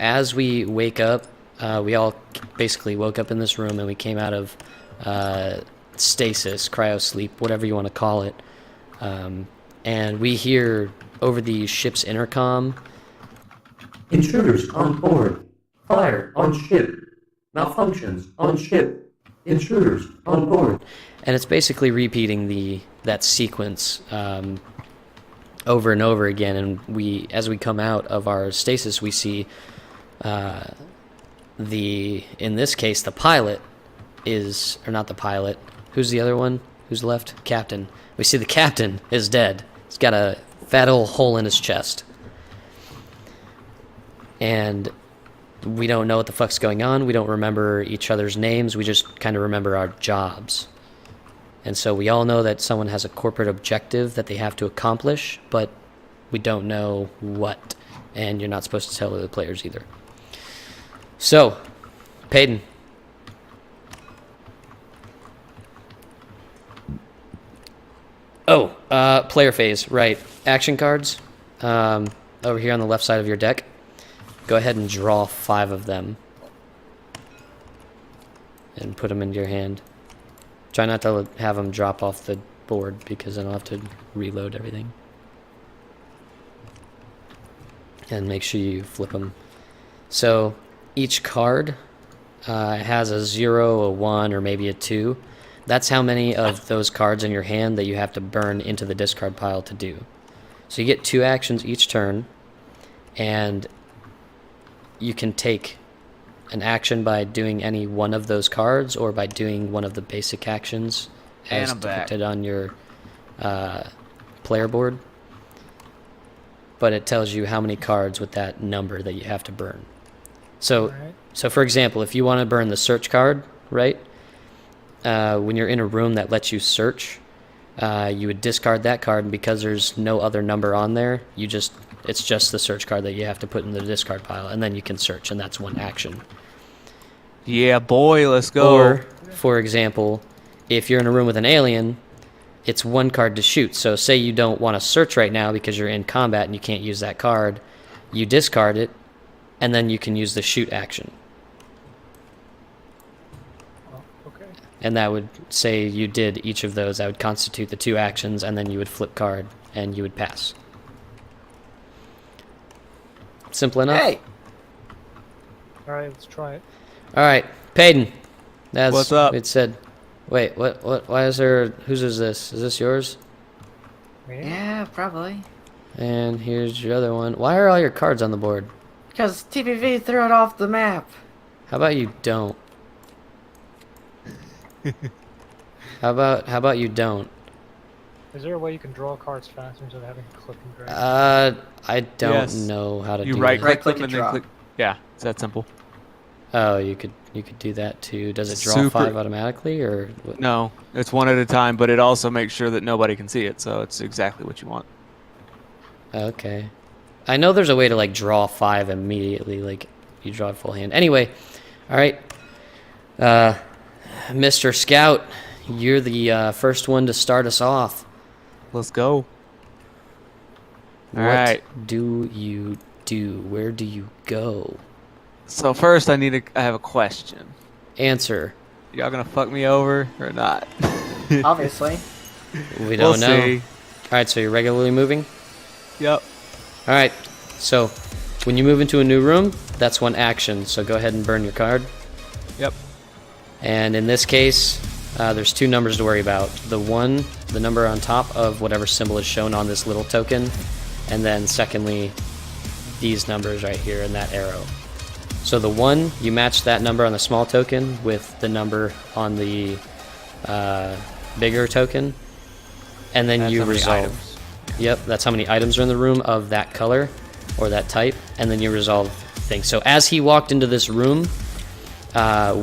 as we wake up, we all basically woke up in this room and we came out of stasis, cryosleep, whatever you want to call it. And we hear over the ship's intercom, "Intruders on board. Fire on ship. Malfunctions on ship. Intruders on board." and it's basically repeating that sequence over and over again. And as we come out of our stasis, we see in this case, the pilot or not the pilot. Who's the other one? Who's left? Captain. We see the captain is dead. He's got a fat old hole in his chest. And we don't know what the fuck's going on. We don't remember each other's names. We just kind of remember our jobs. And so we all know that someone has a corporate objective that they have to accomplish, but we don't know what. And you're not supposed to tell other players either. So, Peyton. Oh, player phase, right. Action cards, over here on the left side of your deck. Go ahead and draw 5 of them. And put them into your hand. Try not to have them drop off the board, because then I'll have to reload everything. And make sure you flip them. So, each card has a 0, a 1, or maybe a 2. That's how many of those cards in your hand that you have to burn into the discard pile to do. So you get 2 actions each turn, and you can take an action by doing any one of those cards, or by doing one of the basic actions as depicted on your player board. But it tells you how many cards with that number that you have to burn. So, so for example, if you want to burn the search card, right? When you're in a room that lets you search, you would discard that card, and because there's no other number on there, it's just the search card that you have to put in the discard pile, and then you can search, and that's one action. Yeah, boy, let's go. Or, for example, if you're in a room with an alien, it's 1 card to shoot. So say you don't want to search right now because you're in combat and you can't use that card, you discard it, and then you can use the shoot action. And that would say you did each of those. That would constitute the 2 actions, and then you would flip card, and you would pass. Simple enough? Hey! Alright, let's try it. Alright, Peyton. What's up? It said, wait, what, why is there, whose is this? Is this yours? Yeah, probably. And here's your other one. Why are all your cards on the board? Because TPV threw it off the map. How about you don't? How about you don't? Is there a way you can draw cards faster instead of having to click and drag? I don't Yes. know how to You do right that. click Right-click them and and then draw. click. Yeah, it's that simple. Oh, you could do that too. Does it draw Super- 5 automatically, or what? No, it's one at a time, but it also makes sure that nobody can see it, so it's exactly what you want. Okay. I know there's a way to like draw 5 immediately, like you draw a full hand. Anyway, all right. Mr. Scout, you're the first one to start us off. Let's go. What Alright. do you do? Where do you go? So first, I have a question. Answer. Y'all gonna fuck me over or not? Obviously. We don't know. See. All right, so you're regularly moving? Yep. All right, so when you move into a new room, that's 1 action, so go ahead and burn your card. Yep. And in this case, there's 2 numbers to worry about. The 1, the number on top of whatever symbol is shown on this little token, and then secondly, these numbers right here and that arrow. So the 1, you match that number on the small token with the number on the bigger token, and then That's you how many resolve. items. Yep, that's how many items are in the room of that color or that type, and then you resolve things. So as he walked into this room,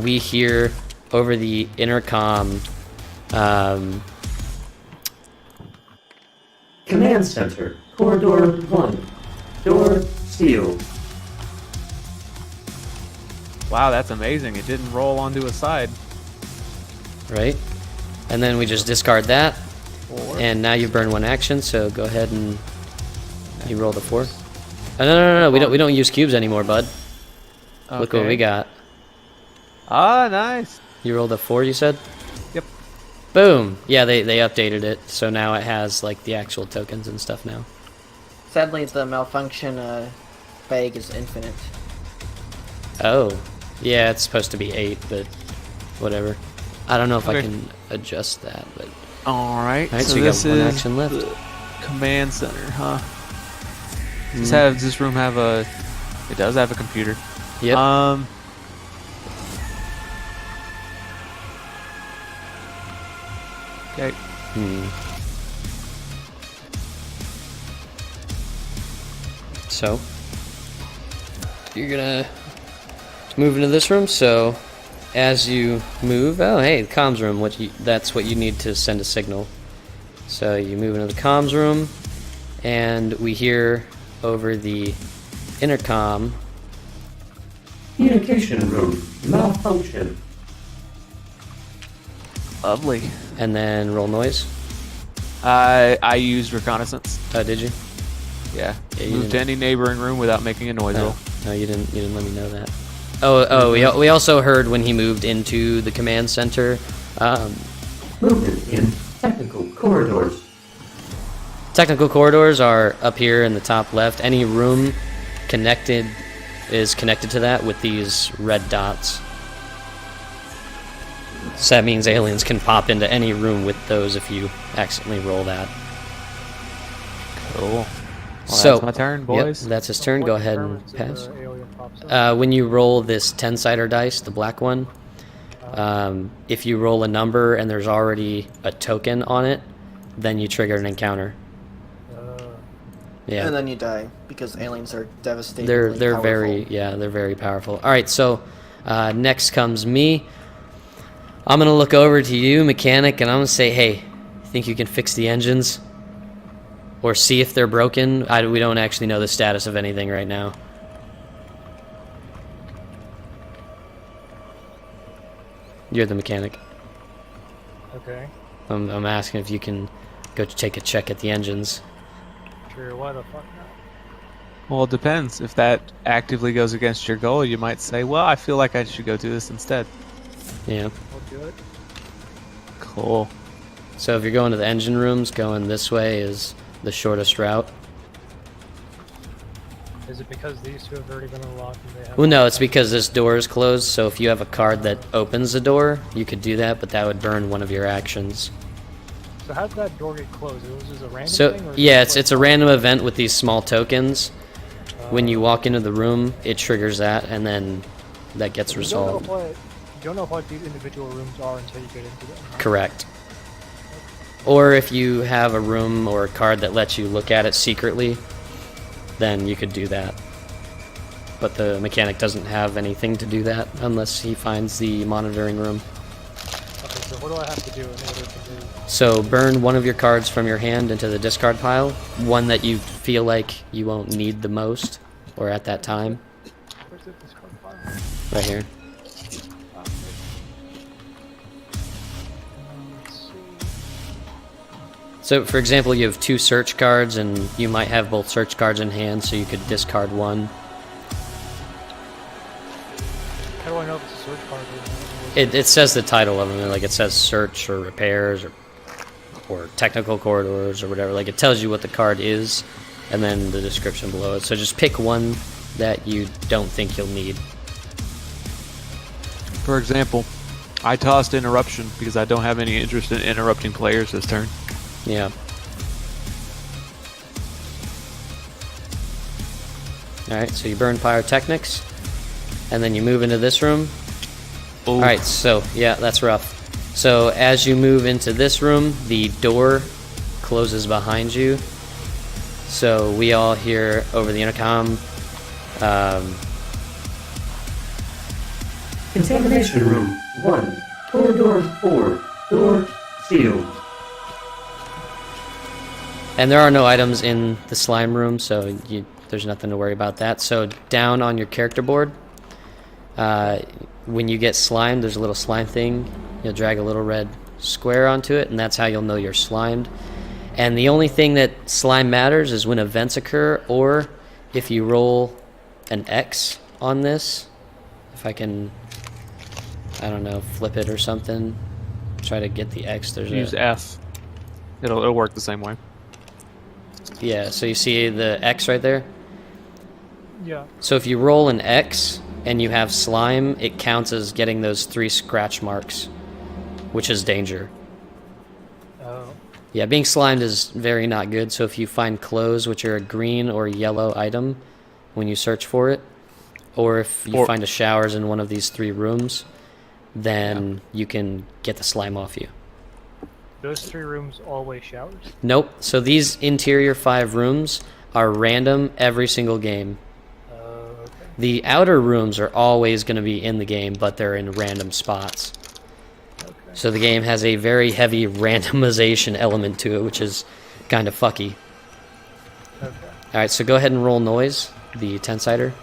we hear over the intercom, Command Center. Corridor 1. Door sealed. Wow, that's amazing. It didn't roll onto a side. right? And then we just discard that, 4. and now you burn 1 action. So go ahead and you roll the 4. Oh, no, we don't use cubes anymore, bud. Look what we got. Ah, nice. You rolled a 4, you said? Yep. Boom! Yeah, they updated it, so now it has like the actual tokens and stuff now. Sadly, the malfunction bag is infinite. Oh. Yeah, it's supposed to be 8, but whatever. I don't know if I Okay. can adjust that, but... Alright, Alright, so so we this got one is action left. the command center, huh? Mm. Does this room have a... It does have a computer. Yep. Okay. So, you're gonna move into this room. So, as you move, oh hey, the comms room. That's what you need to send a signal. So you move into the comms room, and we hear over the intercom. Communication room. Malfunction. Lovely. And then roll noise. I used reconnaissance. Oh, did you? Yeah. Yeah, you Move to didn't- any neighboring room without making a noise roll. No, you didn't. You didn't let me know that. Oh, we also heard when he moved into the command center. Movement in technical corridors. Technical corridors are up here in the top left. Any room connected is connected to that with these red dots. So that means aliens can pop into any room with those if you accidentally roll that. Cool. Well, So, that's my turn, boys. Yep, that's his turn. Go What ahead and determines if pass. the alien pops up? When you roll this 10-sider dice, the black one, if you roll a number and there's already a token on it, then you trigger an encounter. Yeah. And then you die because aliens are devastating. They're very powerful. All right, so next comes me. I'm gonna look over to you, mechanic, and I'm gonna say, "Hey, think you can fix the engines, or see if they're broken?" We don't actually know the status of anything right now. You're the mechanic. Okay. I'm asking if you can go take a check at the engines. Sure, why the fuck not? Well, it depends. If that actively goes against your goal, you might say, well, I feel like I should go do this instead. Yeah. I'll do it. Cool. So if you're going to the engine rooms, going this way is the shortest route. Is it because these two have already been unlocked and they have... Well, no, it's because this door is closed, so if you have a card that opens the door, you could do that, but that would burn one of your actions. So how did that door get closed? It was just a random So, thing? Or yeah, just it's a random event with these small tokens. When you walk into the room, it triggers that, and then that gets resolved. You don't know what these individual rooms are until you get into them. Right? Correct. Or if you have a room or a card that lets you look at it secretly, then you could do that. But the mechanic doesn't have anything to do that unless he finds the monitoring room. Okay, so what do I have to do in order to do... So burn one of your cards from your hand into the discard pile, one that you feel like you won't need the most, or at that time, Where's the discard file? right here. Let's see. So for example, you have 2 search cards, and you might have both search cards in hand, so you could discard one. How do I know if it's a search card? It says the title of them, like it says search or repairs or technical corridors or whatever. Like it tells you what the card is, and then the description below it. So just pick one that you don't think you'll need. For example, I tossed interruption because I don't have any interest in interrupting players this turn. Yeah. Alright, so you burn pyrotechnics, and then you move into this room. Ooh. Alright, so, yeah, that's rough. So, as you move into this room, the door closes behind you. So, we all hear over the intercom, Contamination room 1. Corridor 4. Door sealed. and there are no items in the slime room, so there's nothing to worry about that. So, down on your character board, when you get slimed, there's a little slime thing. You'll drag a little red square onto it, and that's how you'll know you're slimed. And the only thing that slime matters is when events occur, or if you roll an X on this, If I can, I don't know, flip it or something. Try to get the X. There's Use a F. It'll work the same way. yeah. So you see the X right there. Yeah. So if you roll an X and you have slime, it counts as getting those 3 scratch marks, which is danger. Oh. Yeah, being slimed is very not good. So if you find clothes, which are a green or yellow item, when you search for it, or if you find a showers in one of these 3 rooms, then you can get the slime off you. Those 3 rooms always showers? Nope. So these interior 5 rooms are random every single game. Okay. The outer rooms are always going to be in the game, but they're in random spots. Okay. So the game has a very heavy randomization element to it, which is kind of fucky. Okay. Alright, so go ahead and roll noise, the 10-sider.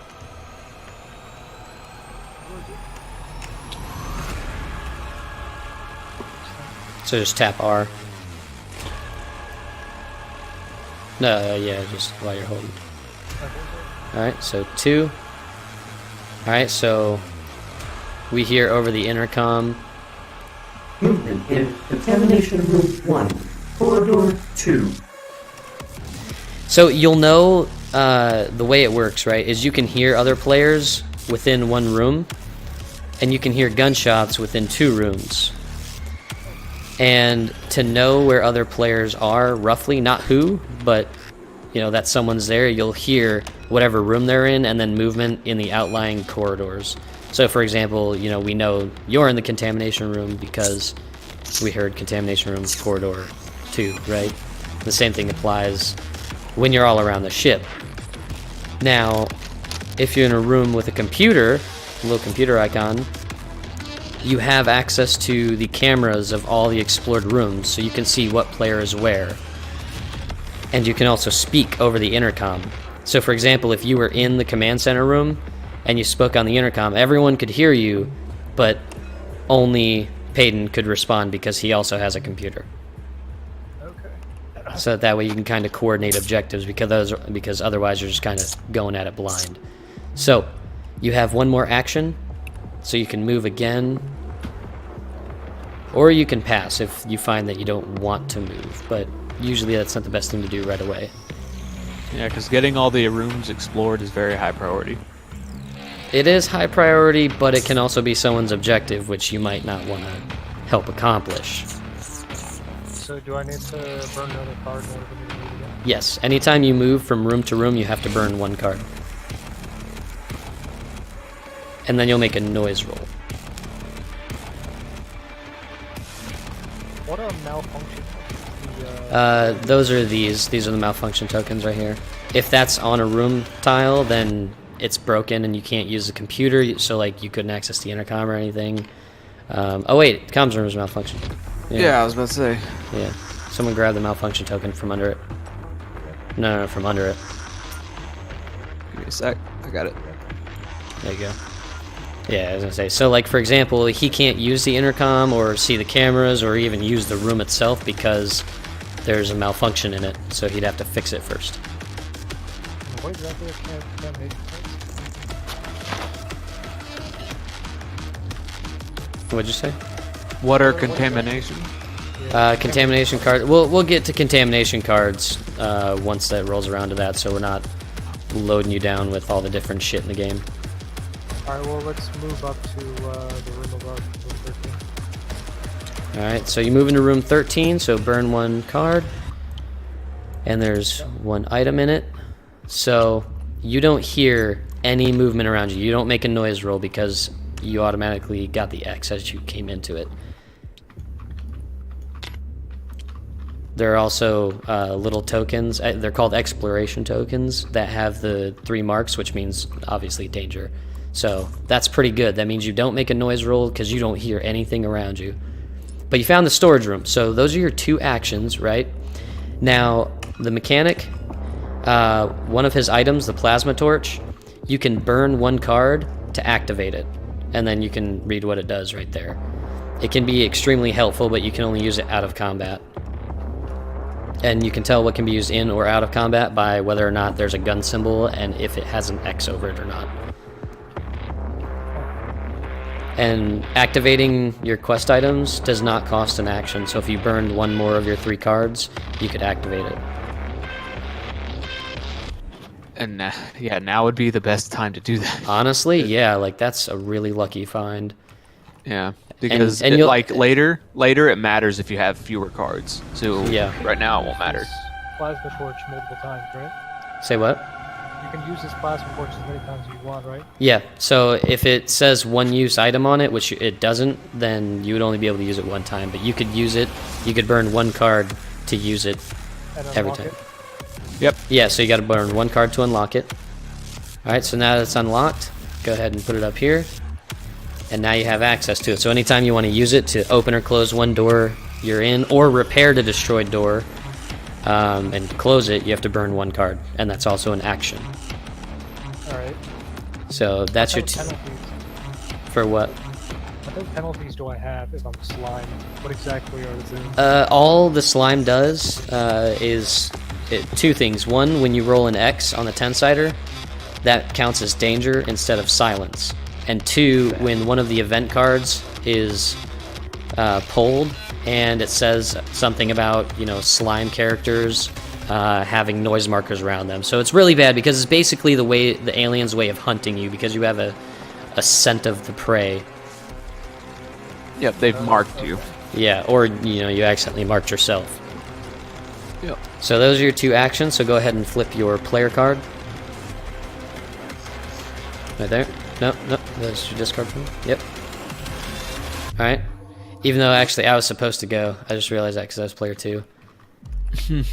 So just tap R. No, yeah, just while you're holding. Alright, so 2. Alright, so we hear over the intercom. Movement in contamination room 1, corridor 2. So you'll know the way it works, right, is you can hear other players within 1 room, and you can hear gunshots within 2 rooms. And to know where other players are, roughly, not who, but, you know, that someone's there, you'll hear whatever room they're in, and then movement in the outlying corridors. So, for example, you know, we know you're in the contamination room because we heard contamination room corridor 2, right? The same thing applies when you're all around the ship. Now, if you're in a room with a computer, a little computer icon, you have access to the cameras of all the explored rooms, so you can see what player is where. And you can also speak over the intercom. So for example, if you were in the command center room and you spoke on the intercom, everyone could hear you, but only Peyton could respond because he also has a computer. Okay. So that way you can kind of coordinate objectives, because otherwise you're just kind of going at it blind. So you have 1 more action, so you can move again, or you can pass if you find that you don't want to move, but usually that's not the best thing to do right away. Yeah, because getting all the rooms explored is very high priority. It is high priority, but it can also be someone's objective, which you might not want to help accomplish. So do I need to burn another card in order for me to move again? Yes, anytime you move from room to room, you have to burn 1 card. And then you'll make a noise roll. What are malfunction? Those are these. These are the malfunction tokens right here. If that's on a room tile, then it's broken and you can't use the computer, so like you couldn't access the intercom or anything. Oh wait, comms room is malfunction. Yeah, I was about to say. Yeah. Someone grab the malfunction token from under it. No, from under it. Give me a sec. I got it. There you go. Yeah, I was gonna say. So, like for example, he can't use the intercom or see the cameras or even use the room itself because there's a malfunction in it. So he'd have to fix it first. What exactly is contamination? What'd you say? What are contamination? Contamination card. We'll get to contamination cards once that rolls around to that, so we're not loading you down with all the different shit in the game. Alright, well let's move up to the room above, room 13. Alright, so you move into room 13, so burn 1 card. And there's 1 item in it. So you don't hear any movement around you. You don't make a noise roll because you automatically got the X as you came into it. There are also little tokens. They're called exploration tokens that have the 3 marks, which means obviously danger. So that's pretty good. That means you don't make a noise roll because you don't hear anything around you. But you found the storage room. So those are your 2 actions, right? Now, the mechanic, one of his items, the plasma torch, you can burn 1 card to activate it. And then you can read what it does right there. It can be extremely helpful, but you can only use it out of combat. And you can tell what can be used in or out of combat by whether or not there's a gun symbol and if it has an X over it or not. And activating your quest items does not cost an action, so if you burned one more of your 3 cards, you could activate it. And yeah, now would be the best time to do that. Honestly, yeah, like that's a really lucky find. Yeah, because and you'll- like later it matters if you have fewer cards. So Yeah. right now it won't matter. Plasma torch multiple times, right? Say what? You can use this plasma torch as many times as you want, right? Yeah, so if it says one use item on it, which it doesn't, then you would only be able to use it one time, but you could use it, you could burn 1 card to use it And every unlock time. it. Yep. Yeah, so you gotta burn 1 card to unlock it. Alright, so now that it's unlocked, go ahead and put it up here. And now you have access to it. So anytime you want to use it to open or close one door you're in, or repair the destroyed door, and close it, you have to burn 1 card. And that's also an action. Alright. So that's your What penalties? for what? What penalties do I have if I'm slimed? What exactly are the All the slime does is 2 things. 1, when you roll an X on the 10-sider, that counts as danger instead of silence. And 2, when one of the event cards is pulled and it says something about, slime characters having noise markers around them. So it's really bad because it's basically the alien's way of hunting you because you have a scent of the prey. Yep, they've marked you. Yeah, or you accidentally marked yourself. Yep. So those are your 2 actions, so go ahead and flip your player card. Right there. No, that's your discard from. Yep. Alright. Even though actually I was supposed to go. I just realized that because I was player 2.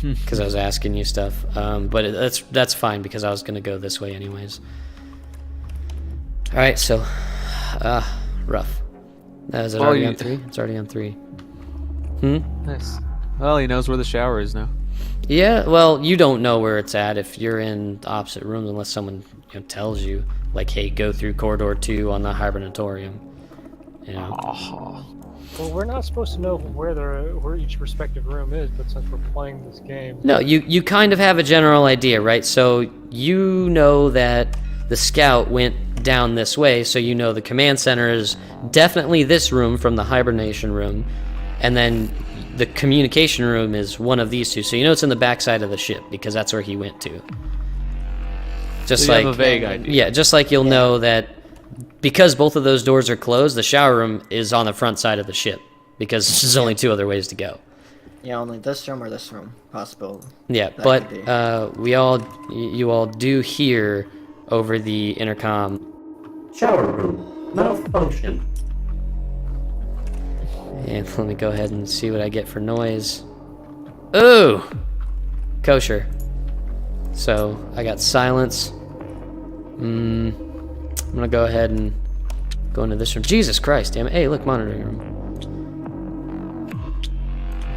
Because I was asking you stuff. But that's fine because I was going to go this way anyways. Alright, so... rough. Is it Well, already you- on 3? It's already on 3. Nice. Well, he knows where the shower is now. Yeah, well, you don't know where it's at if you're in the opposite rooms unless someone tells you, like, hey, go through corridor 2 on the hibernatorium. Oh. Well, we're not supposed to know where each respective room is, but since we're playing this game... No, you kind of have a general idea, right? So you know that the scout went down this way, so you know the command center is definitely this room from the hibernation room, and then the communication room is one of these 2, so you know it's in the backside of the ship because that's where he went to. Just So you like have a vague idea. Yeah, just like you'll know that because both of those doors are closed, the shower room is on the front side of the ship because there's only 2 other ways to go. Yeah, only this room or this room possible. Yeah, That but could be. you all do hear over the intercom. Shower room. Malfunction. And let me go ahead and see what I get for noise. Ooh! Kosher. So, I got silence. I'm gonna go ahead and go into this room. Jesus Christ, damn it. Hey, look, monitoring room.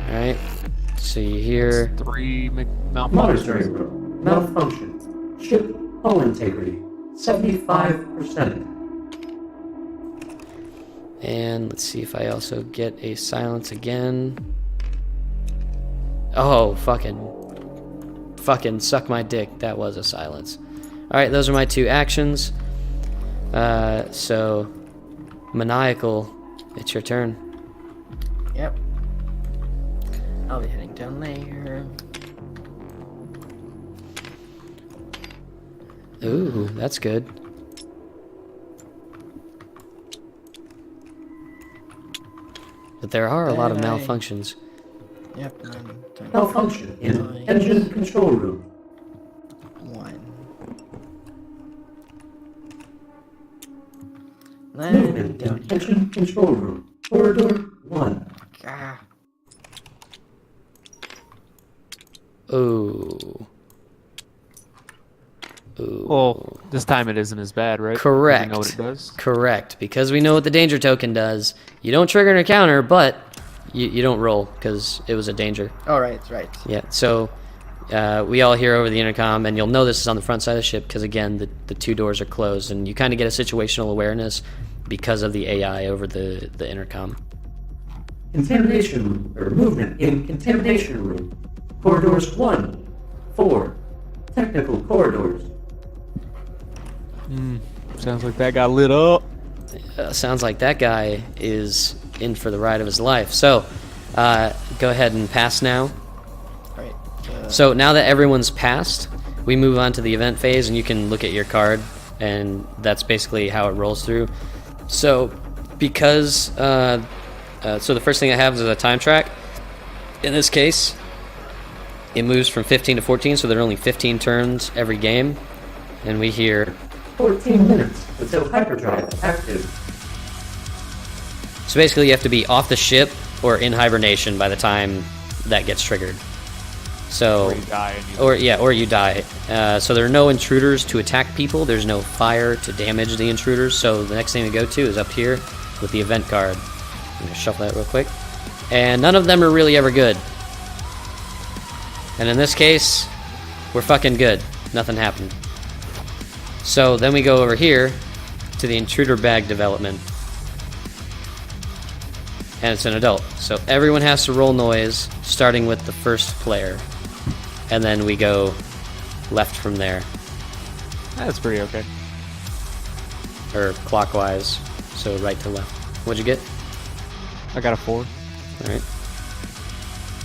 Alright. So you hear... 3 malfunctions. Monitoring room. Malfunction. Ship hull integrity. 75%. And let's see if I also get a silence again. Oh, fucking suck my dick. That was a silence. Alright, those are my 2 actions. So, Maniacal, it's your turn. Yep. I'll be heading down there. Ooh, that's good. But there are a lot of Bye. malfunctions. Yep. 9, 10, Malfunction in engine control room. 1. Movement Then in engine control room. Corridor 1. ah, Ooh. Ooh. Well, this time it isn't as bad, right? Correct. You know what it does? Correct. Because we know what the danger token does. You don't trigger an encounter, but you don't roll because it was a danger. oh right. Yeah, so we all hear over the intercom, and you'll know this is on the front side of the ship because, again, the 2 doors are closed, and you kind of get a situational awareness because of the AI over the intercom. Contamination room, or movement in contamination room. Corridors 1, 4. Technical corridors. Sounds like that got lit up. sounds like that guy is in for the ride of his life. So, go ahead and pass now. Right. So now that everyone's passed, we move on to the event phase, and you can look at your card, and that's basically how it rolls through. So, because so the first thing I have is a time track. In this case, it moves from 15 to 14, so there are only 15 turns every game, and we hear 14 minutes until hyperdrive active. So basically, you have to be off the ship or in hibernation by the time that gets triggered. So, Or you die and you or you die. So there are no intruders to attack people. There's no fire to damage the intruders. So the next thing to go to is up here with the event card. I'm gonna shuffle that real quick. And none of them are really ever good. And in this case, we're fucking good. Nothing happened. So then we go over here to the intruder bag development. And it's an adult. So everyone has to roll noise, starting with the first player. And then we go left from there. That's pretty okay. Or clockwise. So right to left. What'd you get? I got a 4. Alright.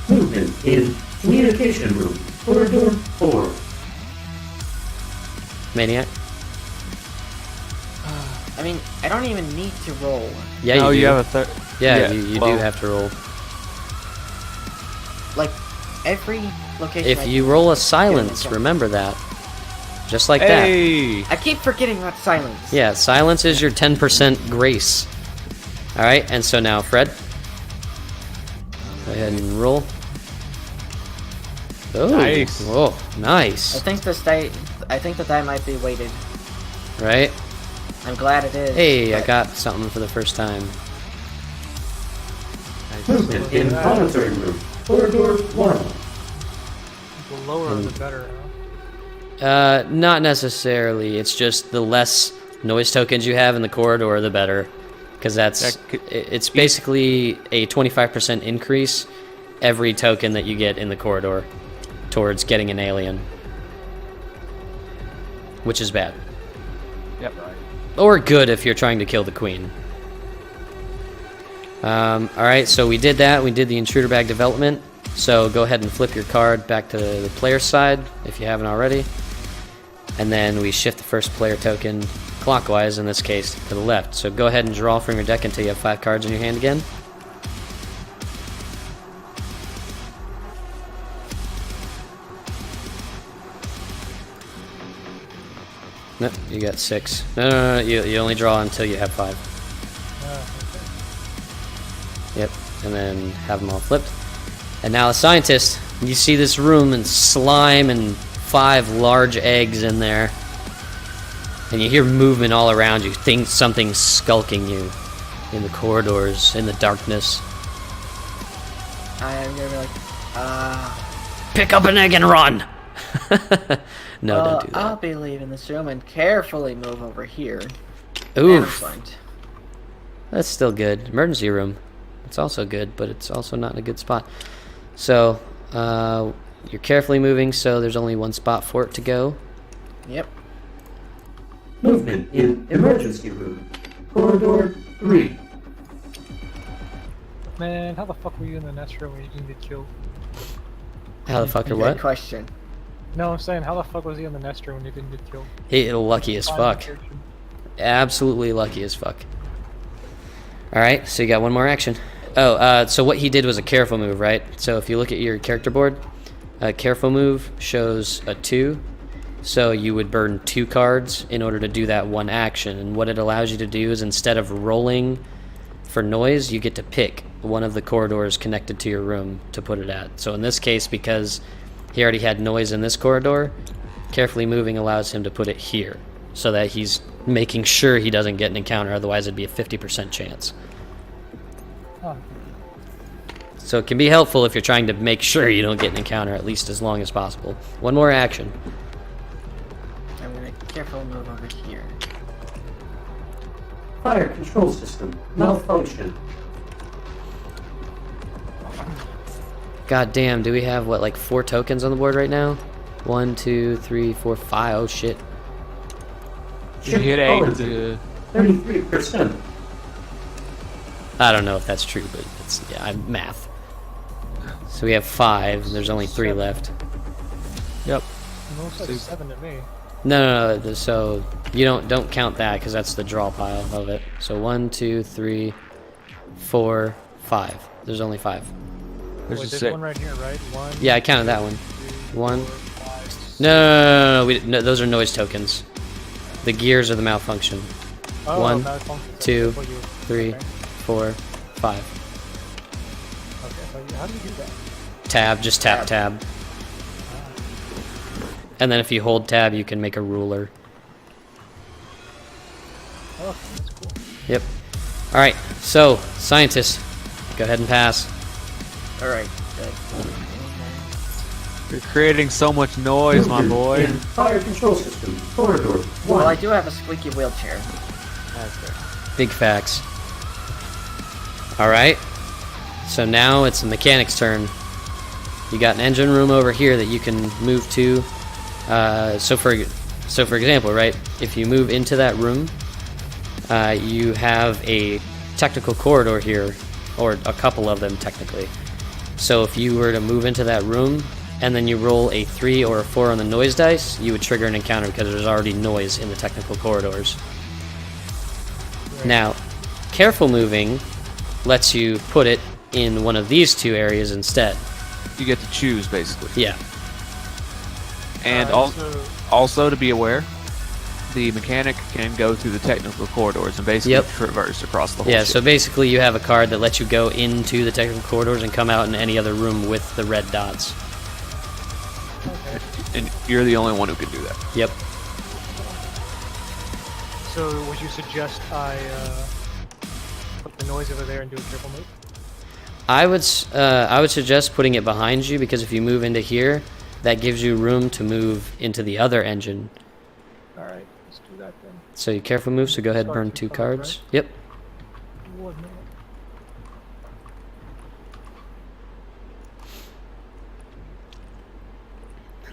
Movement in communication room. Corridor 4. Maniac? I mean, I don't even need to roll. Yeah, no, you do. you have a third. Yeah, you well, do have to roll. Like, every location. If I you can- roll a silence, remember that. Just like that. Hey! I keep forgetting about silence. Yeah, silence is your 10% grace. Alright, and so now, Fred. Go ahead and roll. Oh, Nice. Whoa, nice. I think that die might be weighted. Right? I'm glad it is. Hey, I but- got something for the first time. Movement in monitoring room. Corridor 1. The lower the better, huh? Not necessarily. It's just the less noise tokens you have in the corridor, the better. Because it's basically a 25% increase every token that you get in the corridor towards getting an alien. Which is bad. Yep. Or good if you're trying to kill the queen. Alright, so we did that. We did the intruder bag development. So go ahead and flip your card back to the player side if you haven't already. And then we shift the first player token clockwise, in this case, to the left. So go ahead and draw from your deck until you have 5 cards in your hand again. Nope, you got 6. No, you only draw until you have 5. Yep, and then have them all flipped. And now a scientist, you see this room and slime and 5 large eggs in there. And you hear movement all around you. Think something's skulking you in the corridors, in the darkness. I'm gonna be like, Pick up an egg and run! No, don't do that. I'll be leaving this room and carefully move over here. Oof. Excellent. That's still good. Emergency room. It's also good, but it's also not in a good spot. So, you're carefully moving, so there's only one spot for it to go. Yep. Movement in emergency room. Corridor 3. Man, how the fuck were you in the nest room when you didn't get killed? How the fuck or Good what? question. No, I'm saying, how the fuck was he in the nest room when you didn't get killed? He lucky as fuck. Absolutely lucky as fuck. Alright, so you got one more action. Oh, so what he did was a careful move, right? So if you look at your character board, a careful move shows a 2. So you would burn 2 cards in order to do that one action. And what it allows you to do is instead of rolling for noise, you get to pick one of the corridors connected to your room to put it at. So in this case, because he already had noise in this corridor, carefully moving allows him to put it here. So that he's making sure he doesn't get an encounter, otherwise it'd be a 50% chance. Oh, So it can be helpful if you're trying to make sure you don't get an encounter at least as long as possible. One more action. I'm gonna carefully move over here. Fire control system. Malfunction. God damn, do we have, what, like 4 tokens on the board right now? 1, 2, 3, 4, 5. Oh shit. You hit A Warranted. to 33%. I don't know if that's true, but it's yeah, I'm math. So we have 5, and there's only 3 left. Yep. It looks like 7 to me. No. So you don't count that because that's the draw pile of it. So 1, 2, 3, 4, 5. There's only 5. There's Wait, a there's 6. one right here, right? 1. Yeah, I counted that one. 2, 1. 4, 5, 6. No, those are noise tokens. The gears are the malfunction. Oh, 1, malfunction. 2, What you- 3, okay. 4, 5. Okay, but how do you do that? Tab, just tap tab. And then if you hold tab, you can make a ruler. Oh, that's cool. Yep. All right. So, scientist, go ahead and pass. Alright, good. You're creating so much noise, my Movement boy. in fire control system. Corridor 1. Well, I do have a squeaky wheelchair. That's fair. Big facts. All right. So now it's the mechanic's turn. You got an engine room over here that you can move to. So for example, right? If you move into that room, you have a technical corridor here, or a couple of them technically. So if you were to move into that room and then you roll a 3 or a 4 on the noise dice, you would trigger an encounter because there's already noise in the technical corridors. Right. Now, careful moving lets you put it in one of these 2 areas instead. You get to choose, basically. Yeah. And So, also to be aware, the mechanic can go through the technical corridors and basically Yep. traverse across the whole Yeah, ship. so basically you have a card that lets you go into the technical corridors and come out in any other room with the red dots. okay. And you're the only one who can do that. Yep. So would you suggest I put the noise over there and do a triple move? I would suggest putting it behind you because if you move into here, that gives you room to move into the other engine. Alright, let's do that then. So you careful move, so go ahead and Start burn from 2 front, cards. right? Yep. 1 minute.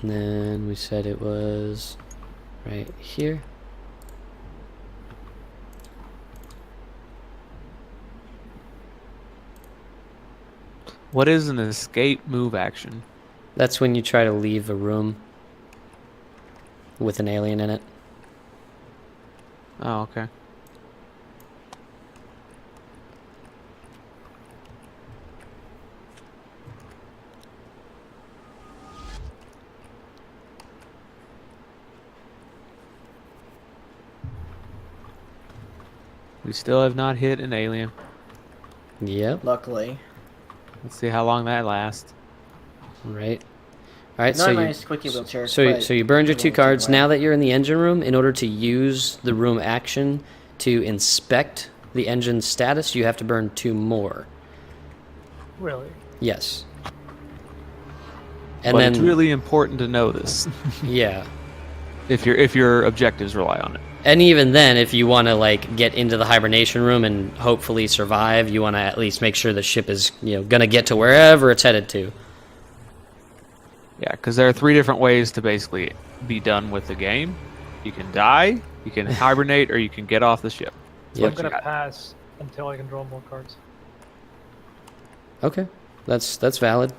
And then we said it was right here. What is an escape move action? That's when you try to leave a room with an alien in it. Oh, okay. We still have not hit an alien. Yep. Luckily. Let's see how long that lasts. Right. All right. Not So my you squeaky wheelchair. so but you burned your it 2 won't take cards. away. Now that you're in the engine room, in order to use the room action to inspect the engine status, you have to burn 2 more. Really? Yes. And But then it's really important to know this yeah. if your objectives rely on it. And even then, if you want to like get into the hibernation room and hopefully survive, you want to at least make sure the ship is, going to get to wherever it's headed to. Yeah, because there are 3 different ways to basically be done with the game. You can die, you can hibernate, or you can get off the ship. Yep. I'm What you gonna got? pass until I can draw more cards. Okay. That's valid.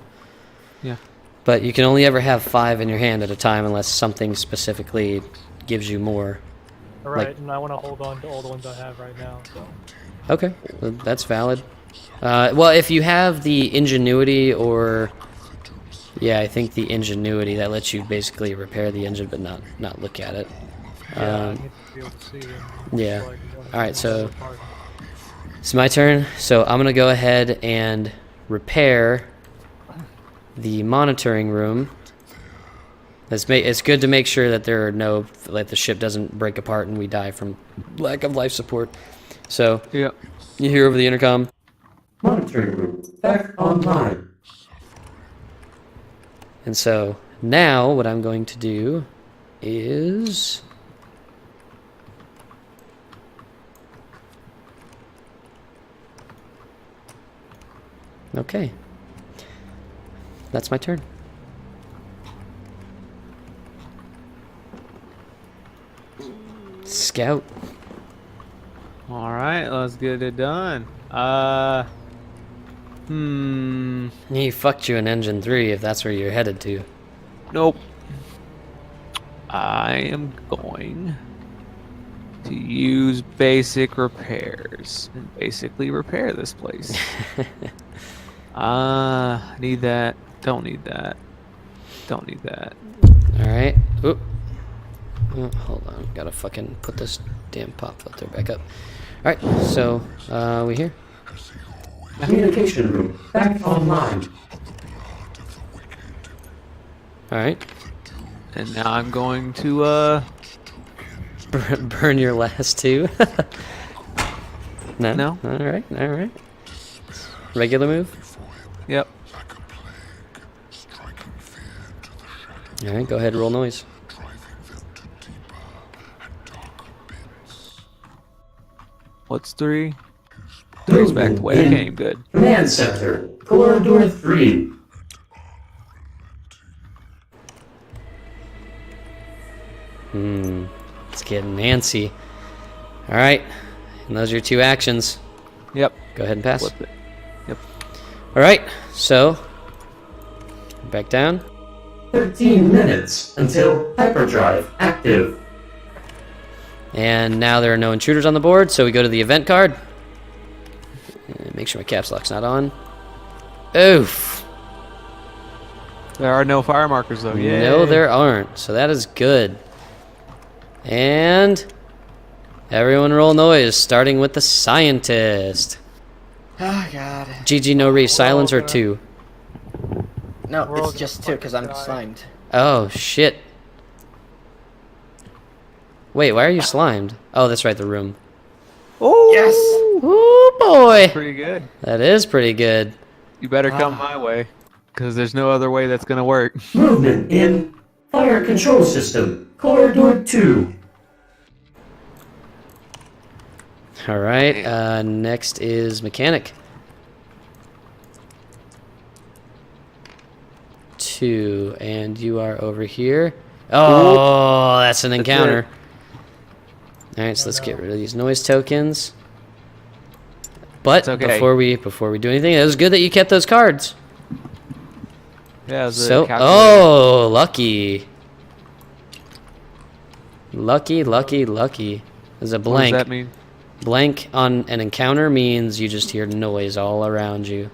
Yeah. But you can only ever have 5 in your hand at a time unless something specifically gives you more. Alright, Like- and I want to hold on to all the ones I have right now. So. Okay, well, that's valid. Well, if you have the ingenuity or... Yeah, I think the ingenuity, that lets you basically repair the engine but not look at it. Yeah, I need to be able to see. And yeah. so I can go and Alright, see so- the card. It's my turn, so I'm going to go ahead and repair the monitoring room. It's good to make sure that there are no... Like, the ship doesn't break apart and we die from lack of life support. So, Yep. you hear over the intercom... Monitoring room back online. And so now what I'm going to do is okay. That's my turn. Scout. right, let's get it done. He fucked you in engine 3 if that's where you're headed to. Nope. I am going to use basic repairs and basically repair this place. Need that. Don't need that. Don't need that. Alright. Oop. Oh, hold on. Gotta fucking put this damn pop filter back up. Alright, so, we here? Communication room back online. Alright. And now I'm going to, Burn your last 2? No? No. Alright, alright. Regular move? Yep. Alright, go ahead, roll noise. What's 3? 3's back the way it came. Good. Command center, corridor 3. It's getting antsy. Alright, and those are your 2 actions. Yep. Go ahead and pass. Flip it. Yep. Alright, so, back down. 13 minutes until hyperdrive active. And now there are no intruders on the board, so we go to the event card. Make sure my caps lock's not on. Oof. There are no fire markers though. Yeah. No, there aren't. So that is good. And everyone roll noise, starting with the scientist. Oh god. GG, no re, silence or 2. No, We're all it's gonna just 2 because I'm fucking die. slimed. Oh, shit. Wait, why are you slimed? Oh, that's right, the room. Oh, Yes! Ooh, boy. pretty good. That is pretty good. You better come my way, because there's no other way that's gonna work. Movement in fire control system, corridor 2. All right, next is mechanic. 2, and you are over here. Oh, that's an encounter. All right, so let's get rid of these noise tokens. But It's okay. before we do anything, it was good that you kept those cards. Yeah. So, oh, lucky. Lucky, lucky, lucky. There's a What does blank. that mean? Blank on an encounter means you just hear noise all around you.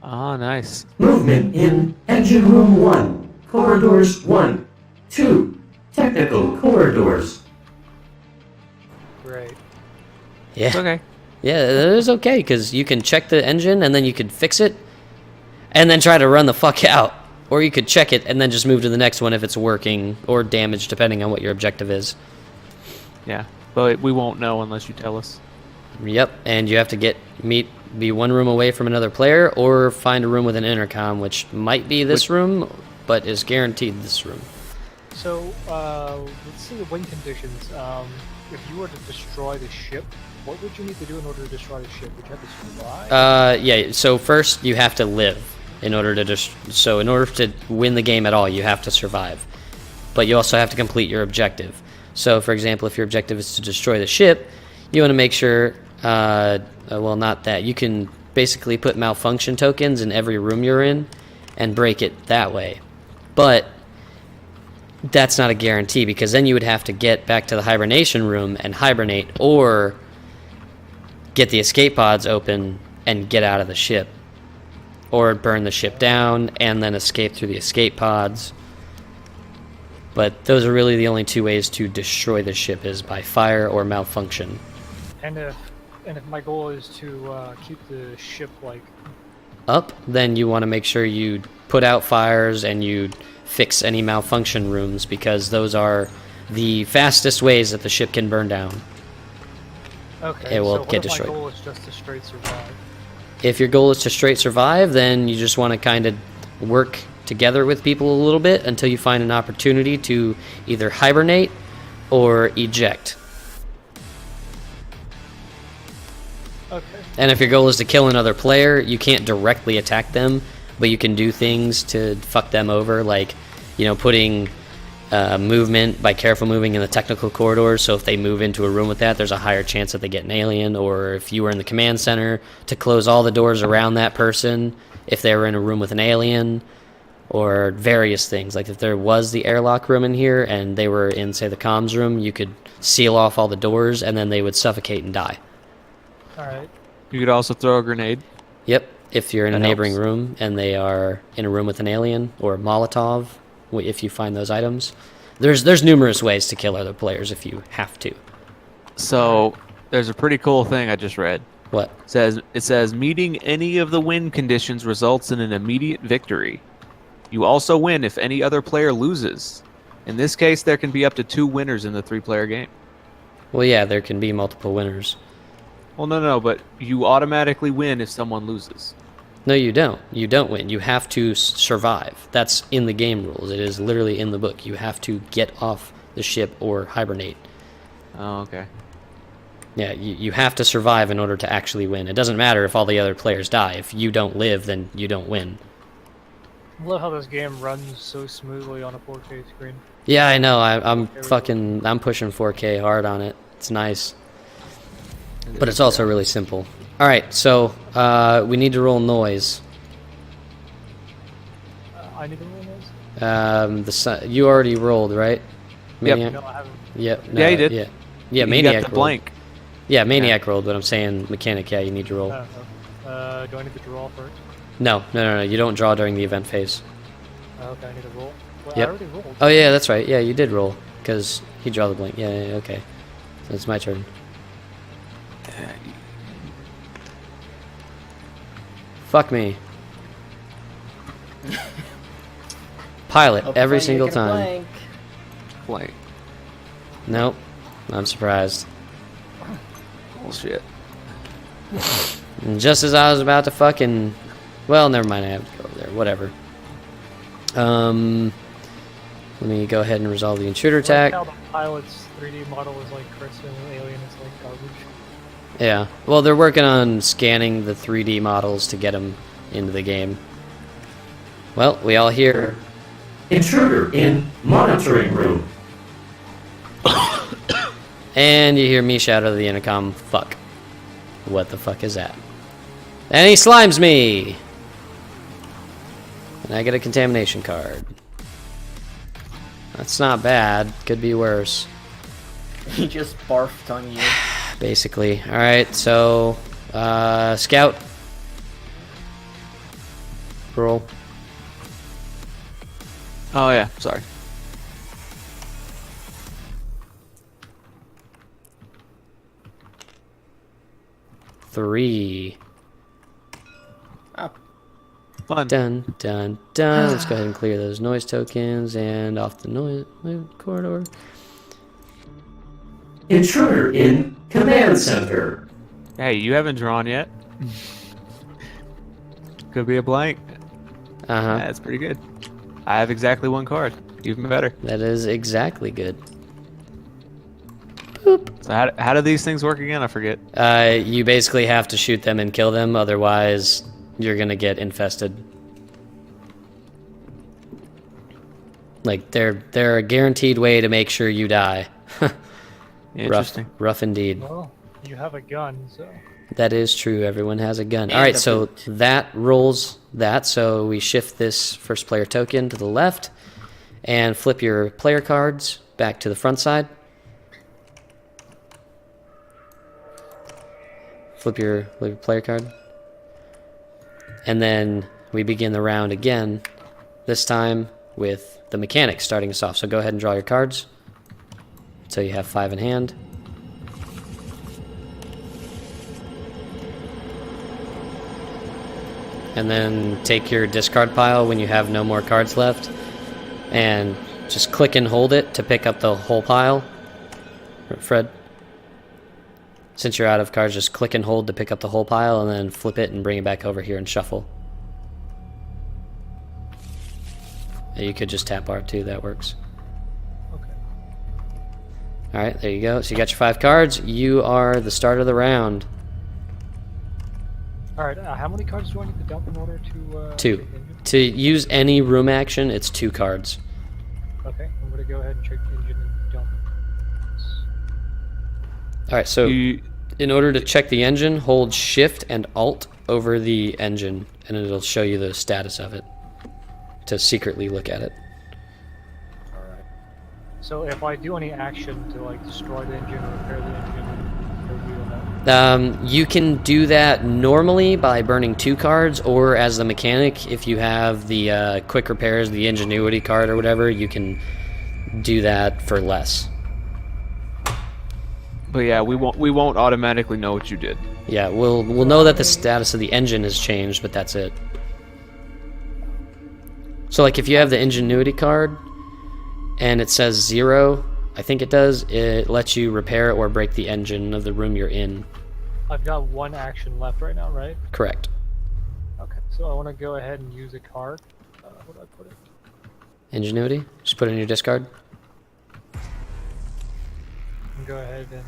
Oh, nice. Movement in engine room 1, corridors 1, 2, technical corridors. Great. Yeah. It's okay. Yeah, that is okay, because you can check the engine and then you could fix it and then try to run the fuck out. Or you could check it and then just move to the next one if it's working or damaged, depending on what your objective is. Yeah, but we won't know unless you tell us. Yep, and you have to be one room away from another player or find a room with an intercom, which might be this room, but is guaranteed this room. So, let's see the win conditions. If you were to destroy the ship, what would you need to do in order to destroy the ship? Would you have to survive? Yeah, so first you have to live in order to win the game at all, you have to survive. But you also have to complete your objective. So, for example, if your objective is to destroy the ship, you want to make sure, well, not that. You can basically put malfunction tokens in every room you're in and break it that way. But that's not a guarantee, because then you would have to get back to the hibernation room and hibernate, or get the escape pods open and get out of the ship, or burn the ship down and then escape through the escape pods. But those are really the only 2 ways to destroy the ship, is by fire or malfunction. And if my goal is to keep the ship like Up, then you want to make sure you put out fires and you fix any malfunction rooms, because those are the fastest ways that the ship can burn down. okay, It will so what get if destroyed. my goal is just to straight survive? If your goal is to straight survive, then you just want to kind of work together with people a little bit until you find an opportunity to either hibernate or eject. Okay. And if your goal is to kill another player, you can't directly attack them, but you can do things to fuck them over, like, you know, putting movement by careful moving in the technical corridors. So if they move into a room with that, there's a higher chance that they get an alien. Or if you were in the command center, to close all the doors around that person if they were in a room with an alien, or various things. Like if there was the airlock room in here and they were in, say, the comms room, you could seal off all the doors and then they would suffocate and die. Alright. You could also throw a grenade. Yep, if you're in a That neighboring helps. room and they are in a room with an alien, or Molotov, if you find those items. There's numerous ways to kill other players if you have to. So there's a pretty cool thing I just read. What? It says meeting any of the win conditions results in an immediate victory. You also win if any other player loses. In this case, there can be up to 2 winners in the 3-player game. Well, yeah, there can be multiple winners. Well, no, but you automatically win if someone loses. No, you don't. You don't win. You have to survive. That's in the game rules. It is literally in the book. You have to get off the ship or hibernate. Oh, okay. Yeah, you have to survive in order to actually win. It doesn't matter if all the other players die. If you don't live, then you don't win. I love how this game runs so smoothly on a 4K screen. Yeah, I know. I'm pushing 4K hard on it. It's nice. But it's also really simple. All right, so we need to roll noise. I need to roll those? You already rolled, right? Yep. Maniac? No, I haven't. Yep. Yeah, you did. Yeah, You Maniac got the rolled. blank. Yeah, Maniac rolled, but I'm saying Mechanic, yeah, you need to roll. Do I need to draw first? No, you don't draw during the event phase. Okay, I need to roll. Well, Yep. I already rolled. Oh, yeah, that's right. Yeah, you did roll, because he drew the blank. Yeah, okay. So it's my turn. Fuck me. Pilot, Hope every you single get a time. blank. Blank. Nope. I'm surprised. Bullshit. And just as I was about to fucking... Well, never mind, I have to go over there. Whatever. Let me go ahead and resolve the intruder attack. I like how the pilot's 3D model is like Chris and the alien is like garbage. Yeah. Well, they're working on scanning the 3D models to get them into the game. Well, we all hear... Intruder in monitoring room. And you hear me shout out of the intercom, fuck. What the fuck is that? And he slimes me! And I get a contamination card. That's not bad. Could be worse. He just barfed on you. Basically. Alright, so... Scout. Roll. Oh, yeah. Sorry. Three. Oh, Fun. Dun, dun, dun. Let's go ahead and clear those noise tokens and off the noise corridor. Intruder in command center. Hey, you haven't drawn yet. Could be a blank. Uh-huh. That's pretty good. I have exactly 1 card. Even better. That is exactly good. So how do these things work again? I forget. You basically have to shoot them and kill them, otherwise you're gonna get infested. Like they're a guaranteed way to make sure you die. Interesting. Rough indeed. Well, you have a gun, so. That is true. Everyone has a gun. And All right, a so boot. that rolls that. So we shift this first player token to the left and flip your player cards back to the front side. Flip your player card. And then we begin the round again, this time with the mechanic starting us off. So go ahead and draw your cards. So you have 5 in hand. And then take your discard pile when you have no more cards left. And just click and hold it to pick up the whole pile. Fred? Since you're out of cards, just click and hold to pick up the whole pile, and then flip it and bring it back over here and shuffle. You could just tap R2, that works. Okay. Alright, there you go. So you got your 5 cards. You are the start of the round. Alright, how many cards do I need to dump in order to... 2. To use any room action, it's 2 cards. Okay, I'm gonna go ahead and check the engine and dump. All right, so You, in order to check the engine, hold Shift and Alt over the engine, and it'll show you the status of it to secretly look at it. Alright. So if I do any action to like destroy the engine or repair the engine, it'll do that. You can do that normally by burning 2 cards, or as the mechanic, if you have the quick repairs, the ingenuity card or whatever, you can do that for less. but yeah, we won't automatically know what you did. Yeah, we'll know that the status of the engine has changed, but that's it. So like if you have the ingenuity card and it says 0, I think it does, it lets you repair or break the engine of the room you're in. I've got 1 action left right now, right? Correct. Okay, so I want to go ahead and use a card. Where do I put it? Ingenuity? Just put it in your discard. And go ahead and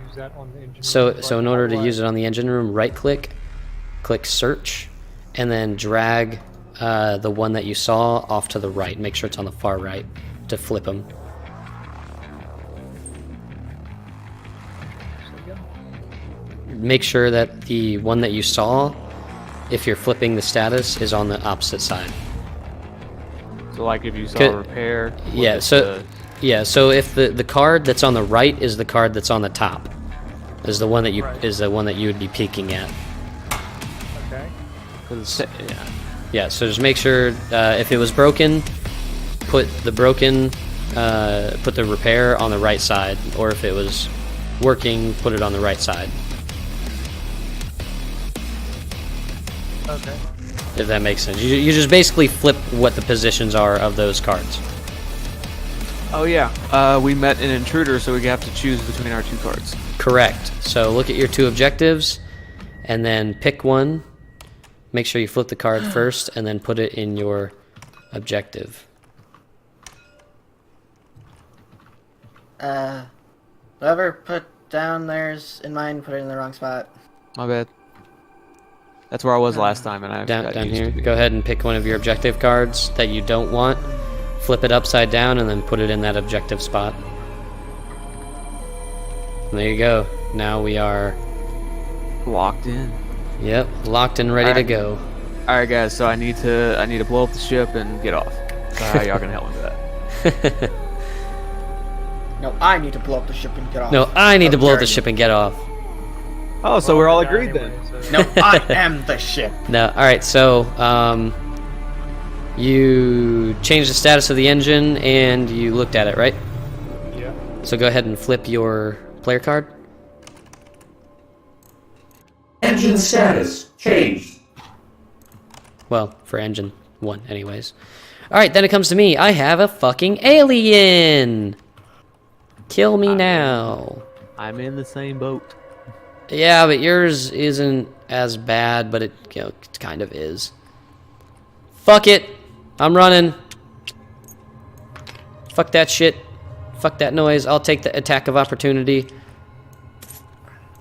use that on the engine. So in order to use it on the engine room, right click, click search, and then drag the one that you saw off to the right. Make sure it's on the far right to flip them. Make sure that the one that you saw, if you're flipping the status, is on the opposite side. So like if you saw Could- repair. look Yeah, at so the- yeah, so if the card that's on the right is the card that's on the top, is the one that you Right. is the one that you would be peeking at. Okay. 'cause yeah. Yeah, so just make sure if it was broken, put the repair on the right side, or if it was working, put it on the right side. Okay. If that makes sense. You just basically flip what the positions are of those cards. Oh yeah, we met an intruder, so we have to choose between our 2 cards. Correct. So look at your 2 objectives, and then pick one. Make sure you flip the card first, and then put it in your objective. Whoever put down theirs in mine put it in the wrong spot. My bad. That's where I was last time, and I've Down got used here. to it. Go ahead and pick one of your objective cards that you don't want. Flip it upside down, and then put it in that objective spot. And there you go. Now we are, Locked in. yep, locked and ready to Alright. go. All right, guys. So I need to blow up the ship and get off. So how y'all gonna help me with that? No, I need to blow up the ship and get off. No, I need to blow up the Jeremy. ship and get off. Oh, so we're all Yeah, agreed anyway, then. so- No, I am the ship. No, alright, so, you changed the status of the engine, and you looked at it, right? Yeah. So go ahead and flip your player card. Engine status changed. Well, for engine 1, anyways. Alright, then it comes to me. I have a fucking alien! Kill me now. I'm in the same boat. Yeah, but yours isn't as bad, but it, it kind of is. Fuck it! I'm running. Fuck that shit. Fuck that noise. I'll take the attack of opportunity.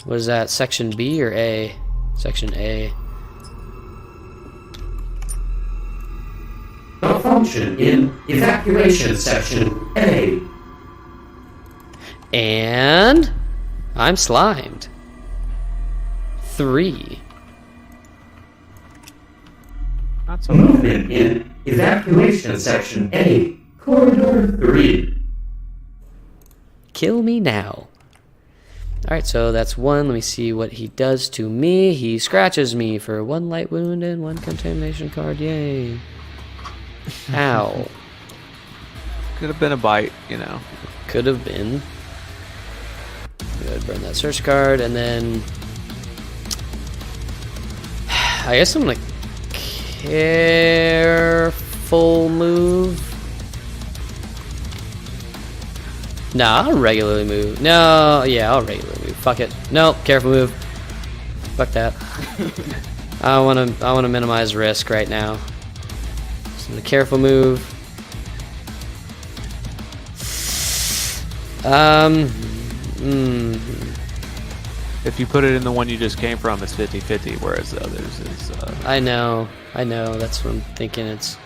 What is that, section B or A? Section A. Malfunction in evacuation section A. And I'm slimed. 3. Not so. Movement in evacuation section A. Corridor 3. Kill me now. Alright, so that's 1. Let me see what he does to me. He scratches me for 1 light wound and 1 contamination card. Yay. Ow. Could have been a bite, you know. Could have been. Go ahead, burn that search card, and then I guess I'm gonna careful move. Nah, I'll regularly move. No, yeah, I'll regularly move. Fuck it. Nope, careful move. Fuck that. I wanna minimize risk right now. So I'm gonna careful move. If you put it in the one you just came from, it's 50-50, whereas the others is. I know. That's what I'm thinking. It's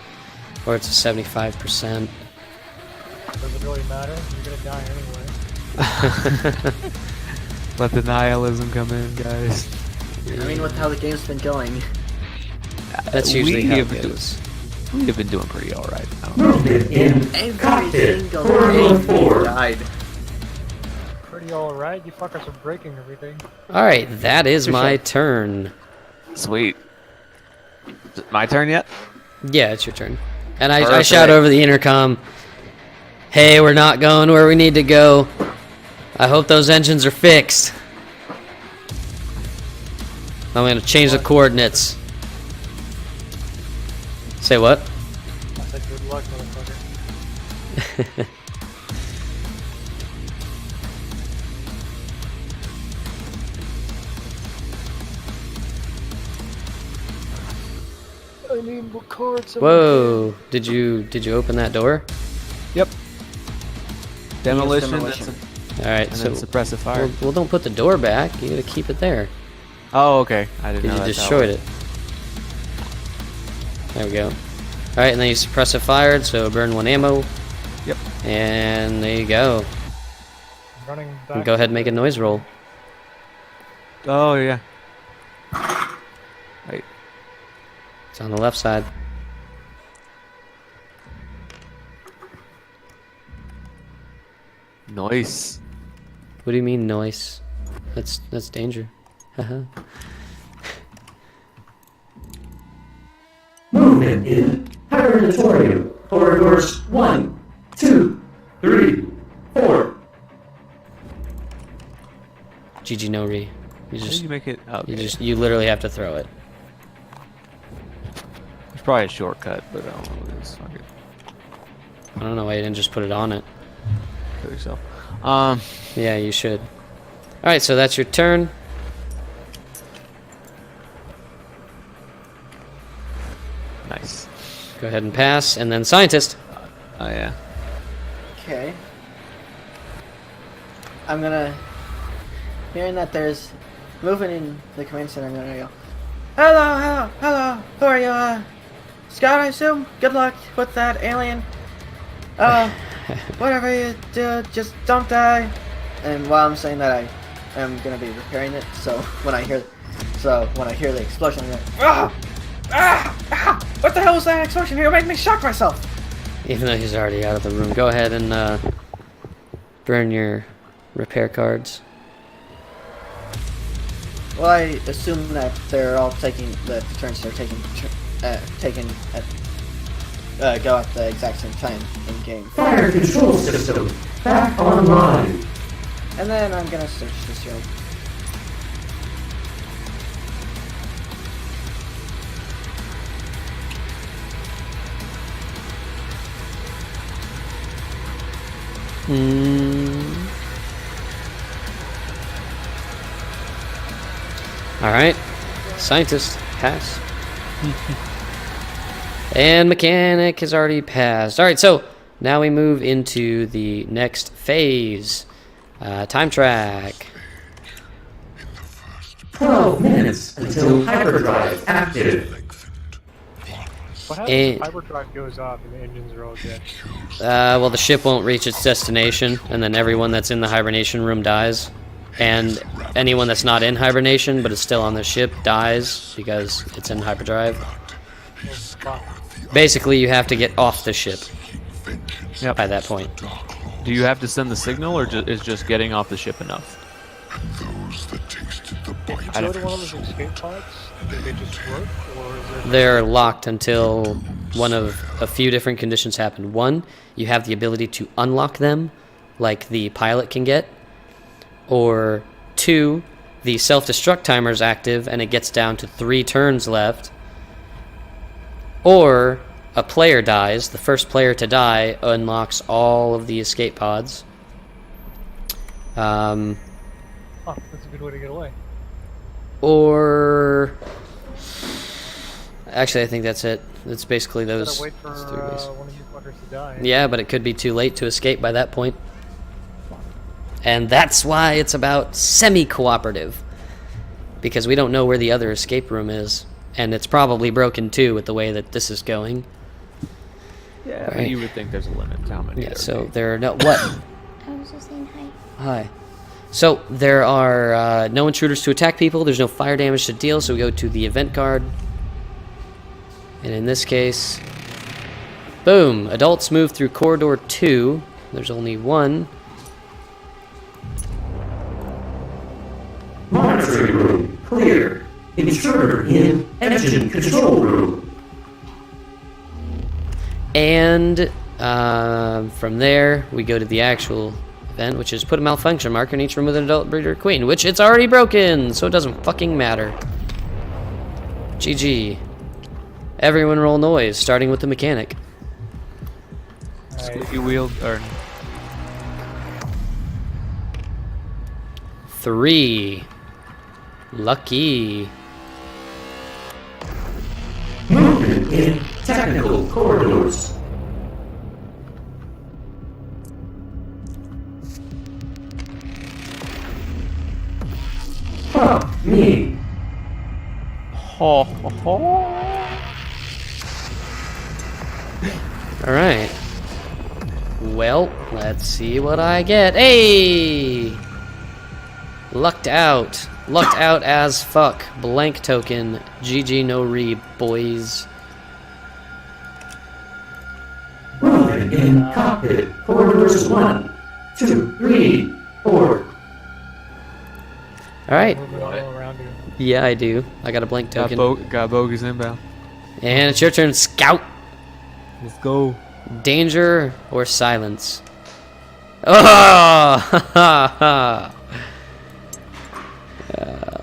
a 75%. Doesn't really matter. You're gonna die anyway. Let the nihilism come in, guys. I mean, with how the game's been going. That's usually how it have goes. We've been doing pretty all right. Movement in Every cockpit. single Corridor game 4. died. Pretty alright. You fuckers are breaking everything. Alright, that is my turn. Sweet. Is it my turn yet? Yeah, it's your turn. And I Perfect. shout over the intercom, hey, we're not going where we need to go. I hope those engines are fixed. I'm going to change the coordinates. Say what? I said good luck, motherfucker. I need more cards. Whoa, did you open that door? Yep. Demolition, demolition. Alright, and so then suppressive fire. well, don't put the door back. You gotta keep it there. Oh, okay. I didn't know You that's how destroyed it. There we go. Alright, and then you suppressive fired, so burn 1 ammo. Yep. And there you go. Running And back. go ahead and make a noise roll. Oh, yeah. Wait. It's on the left side. Nice. What do you mean noise? That's danger. Haha. Movement in hibernatorium. Corridors 1, 2, 3, 4. GG no re. You How did just you make it? Okay. you literally have to throw it. There's probably a shortcut, but I don't know what it is. Fuck it. I don't know why you didn't just put it on it. Kill yourself. Yeah, you should. Alright, so that's your turn. Nice. Go ahead and pass, and then scientist. Oh, yeah. Okay. I'm gonna... Hearing that there's movement in the command center, I'm gonna go, hello, who are you, Scout, I assume? Good luck with that alien. Whatever you do, just don't die. And while I'm saying that, I am gonna be repairing it, so when I hear the explosion, I'm like, what the hell was that explosion? It'll make me shock myself! Even though he's already out of the room. Go ahead and burn your repair cards. Well, I assume that they're all taking the turns they're taking go at the exact same time in game. Fire control system back online. And then I'm gonna search this room. Alright. Scientist, pass. And mechanic has already passed. Alright, so now we move into the next phase. Time track. 12 minutes until hyperdrive active. What happens And- if hyperdrive goes off and the engines are all dead? Well, the ship won't reach its destination, and then everyone that's in the hibernation room dies. And anyone that's not in hibernation but is still on the ship dies because it's in hyperdrive. Oh, fuck. Basically, you have to get off the ship Yep. by that point. Do you have to send the signal, or is just getting off the ship enough? If you go to one of those escape pods, do they just work, or is there... They're locked until one of a few different conditions happen. One, you have the ability to unlock them, like the pilot can get. Or two, the self-destruct timer is active and it gets down to 3 turns left. Or a player dies. The first player to die unlocks all of the escape pods. Oh, that's a good way to get away. Or actually, I think that's it. It's basically You those gotta wait for 3 ways. one of you fuckers to die. Yeah, but it could be too late to escape by that point. And that's why it's about semi-cooperative. Because we don't know where the other escape room is. And it's probably broken too with the way that this is going. Yeah, but Right. you would think there's a limit to how many. Yeah, there so would be. there are no... What? I was just saying hi. Hi. So there are no intruders to attack people. There's no fire damage to deal, so we go to the event card. And in this case... Boom! Adults move through corridor 2. There's only one. Monitoring room, clear. Intruder in engine control room. And from there, we go to the actual event, which is put a malfunction marker in each room with an adult breeder queen, which it's already broken, so it doesn't fucking matter. GG. Everyone roll noise, starting with the mechanic. Alright. Squeaky wheel or 3. Lucky. Movement in technical corridors. Fuck me. ho ho ho. Alright. Well, let's see what I get. Hey! Lucked out. Lucked out as fuck. Blank token. GG no re, boys. Movement in cockpit corridors 1, 2, 3, 4. Alright. Moving all around you. Yeah, I do. I got a blank Got, token. got bogeys inbound. And it's your turn, Scout. Let's go. Danger or silence? Oh!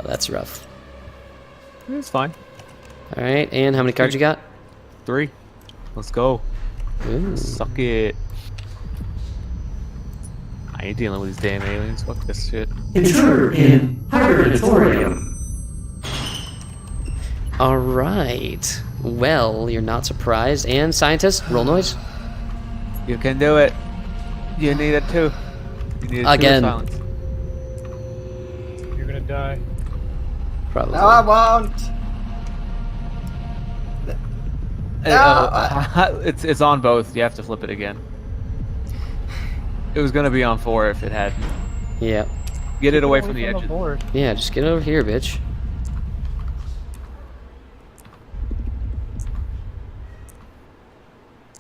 That's rough. It's fine. Alright, and how many cards you got? 3. Let's go. Ooh. Suck it. I ain't dealing with these damn aliens. Fuck this shit. Intruder in hibernatorium. Alright. Well, you're not surprised. And scientist, roll noise. You can do it. You need it too. You need it Again. Too, silence. You're gonna die. Probably. No, I won't. It's on both. You have to flip it again. It was gonna be on 4 if it hadn't. Yeah. Get it away from the Away edges. board. Yeah, just get over here, bitch.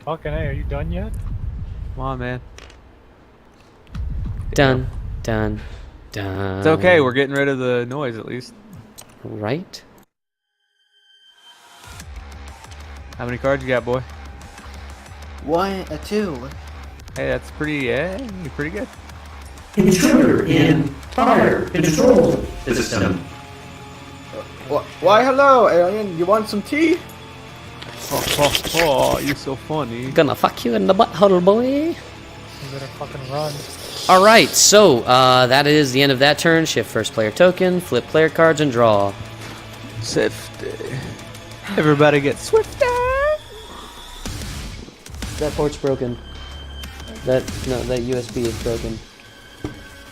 Fucking hey, are you done yet? Come on, man. Done. Done. Done. It's okay. We're getting rid of the noise at least. Right? How many cards you got, boy? 1, 2. Hey, that's pretty. Yeah, you're pretty good. Intruder in fire control system. Why, hello, alien. You want some tea? Oh, you're so funny. Gonna fuck you in the butthole, boy. You better fucking run. Alright, so that is the end of that turn. Shift first player token, flip player cards, and draw. Swift. Everybody get swifter. That port's broken. That USB is broken.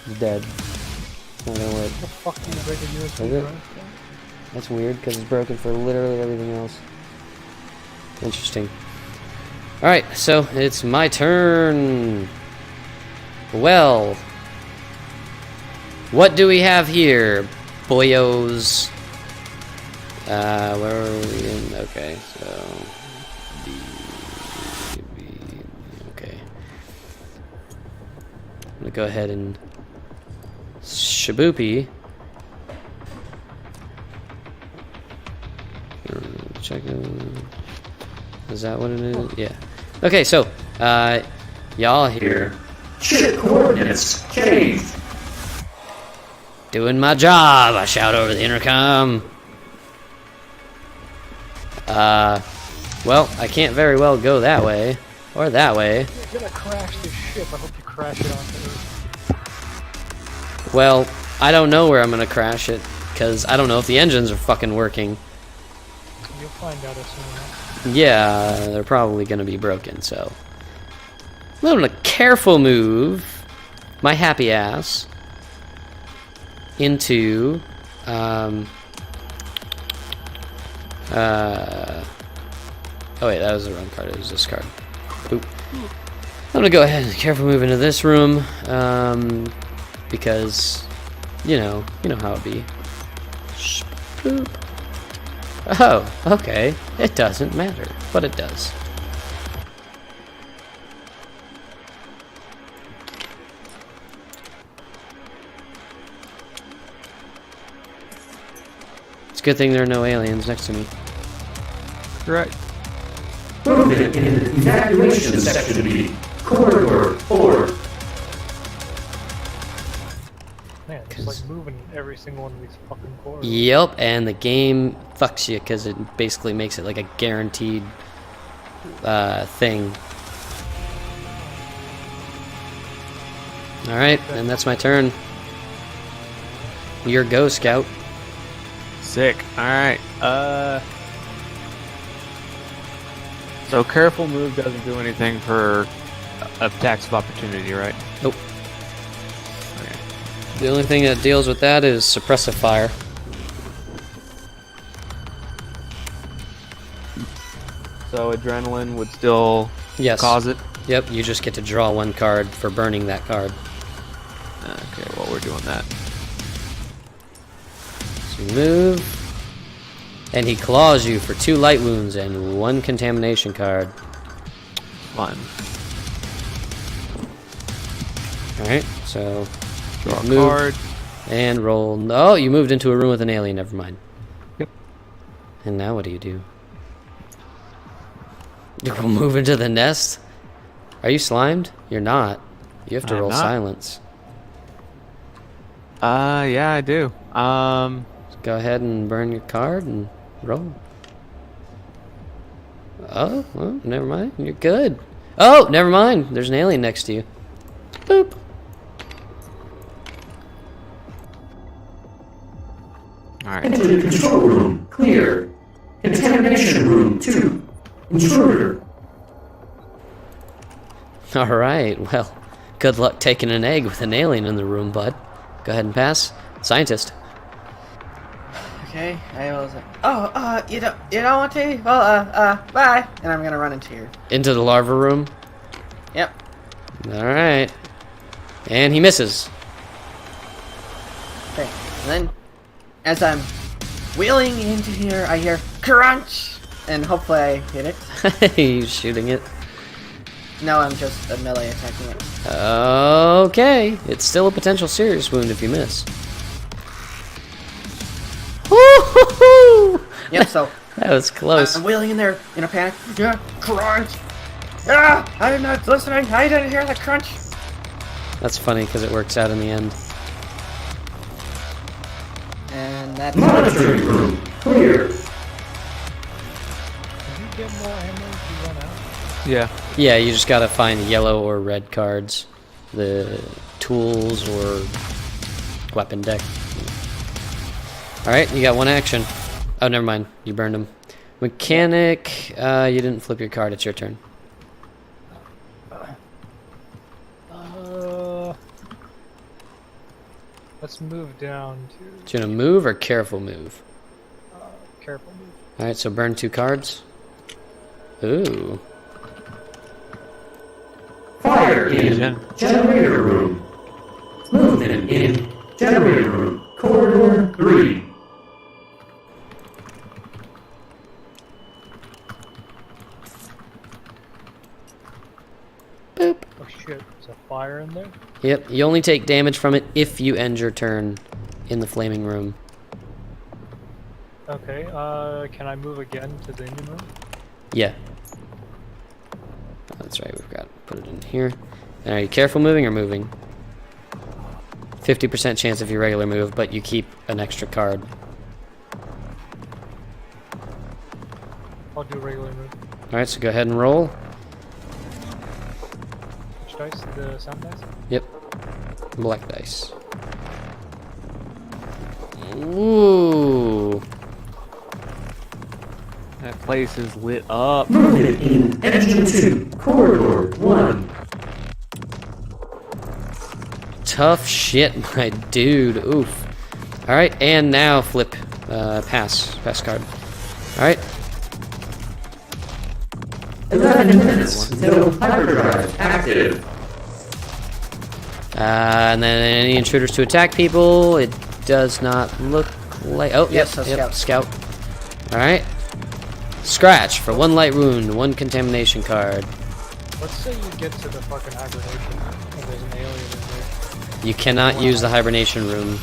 It's dead. It's not gonna work. What the fuck do you break a USB Is it? drive? That's weird because it's broken for literally everything else. Interesting. Alright, so it's my turn. Well, what do we have here, boyos? Where are we in? Okay, so okay. I'm gonna go ahead and shaboopy. Check. Is that what it is? Yeah. Okay, so y'all here. Ship coordinates changed. Doing my job, I shout over the intercom. Well, I can't very well go that way, or that way. You're gonna crash this ship. I hope you crash it onto Earth. Well, I don't know where I'm gonna crash it, because I don't know if the engines are fucking working. You'll find out as soon as. Yeah, they're probably gonna be broken, so. I'm gonna careful move my happy ass into, oh wait, that was the wrong card, it was this card. I'm gonna go ahead and careful move into this room, because, you know how it be. Boop. Oh, okay. It doesn't matter, but it does. It's a good thing there are no aliens next to me. Right. Movement in evacuation section B. Corridor 4. Man, it's like moving every single one of these fucking corridors. Yep, and the game fucks you because it basically makes it like a guaranteed thing. Alright, and that's my turn. Your go, Scout. Sick. Alright. So careful move doesn't do anything for attacks of opportunity, right? Nope. Okay. The only thing that deals with that is suppressive fire. So adrenaline would still Yes. cause it? Yep, you just get to draw one card for burning that card. Okay, well, we're doing that. So you move. And he claws you for 2 light wounds and 1 contamination card. Fun. Alright, so Draw a move card. and roll. Oh, you moved into a room with an alien, never mind. Yep. And now what do you do? You will move into the nest? Are you slimed? You're not. You have to I'm roll not. silence. Yeah, I do. Go ahead and burn your card and roll. Oh, well, never mind. You're good. Oh, never mind. There's an alien next to you. Boop. Alright. Enter the control room. Clear. Contamination room 2. Intruder. Alright, well, good luck taking an egg with an alien in the room, bud. Go ahead and pass. Scientist. Okay, I was like, oh, you don't want to? Well, bye. And I'm gonna run into here. Into the larva room. Yep. Alright. And he misses. Okay, and then, as I'm wheeling into here, I hear crunch! And hopefully I hit it. He's shooting it. No, I'm just melee attacking it. Okay. It's still a potential serious wound if you miss. Woo-hoo-hoo! Yep, so That was close. I'm wheeling in there in a panic. Yeah, crunch! Ah, I'm not listening. I didn't hear the crunch. That's funny because it works out in the end. And that's Monitoring room. Clear. Can you get more ammo if you run out? Yeah. Yeah, you just gotta find yellow or red cards. The tools or weapon deck. Alright, you got 1 action. Oh, never mind. You burned him. Mechanic, you didn't flip your card. It's your turn. Let's move down to Do you want to move or careful move? careful move. Alright, so burn 2 cards. Ooh. Fire in generator room. Movement in generator room. Corridor 3. Boop. Oh shit, there's a fire in there? Yep, you only take damage from it if you end your turn in the flaming room. Okay, can I move again to the engine room? Yeah. Oh, that's right, we've got to put it in here. And are you careful moving or moving? 50% chance if you regular move, but you keep an extra card. I'll do a regular move. Alright, so go ahead and roll. Which dice? The sound dice? Yep. Black dice. Ooh. That place is lit up. Movement in engine 2. Corridor 1. Tough shit, my dude. Oof. Alright, and now flip. Pass. Pass card. Alright. 11 minutes until hyperdrive active. And then any intruders to attack people. It does not look like. Oh, Yes, yep, a yep, scout. All right. Scratch for 1 light wound, 1 contamination card. Let's say you get to the fucking hibernation and there's an alien in there. You cannot use the hibernation room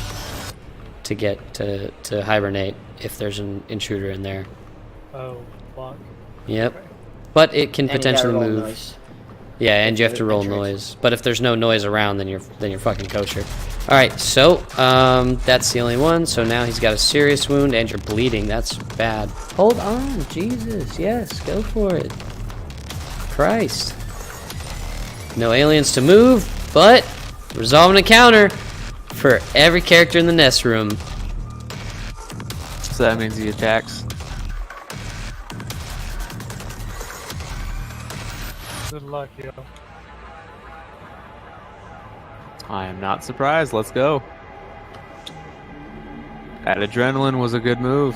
to get to hibernate if there's an intruder in there. Oh, fuck. Yep. Okay. But it can And you gotta potentially roll move. noise. Yeah, and you have to roll Entrance. noise. But if there's no noise around, then you're fucking kosher. All right, so that's the only one. So now he's got a serious wound and you're bleeding. That's bad. Hold on, Jesus. Yes, go for it. Christ. No aliens to move, but resolve an encounter for every character in the nest room. So that means he attacks. Good luck, yo. I am not surprised. Let's go. That adrenaline was a good move.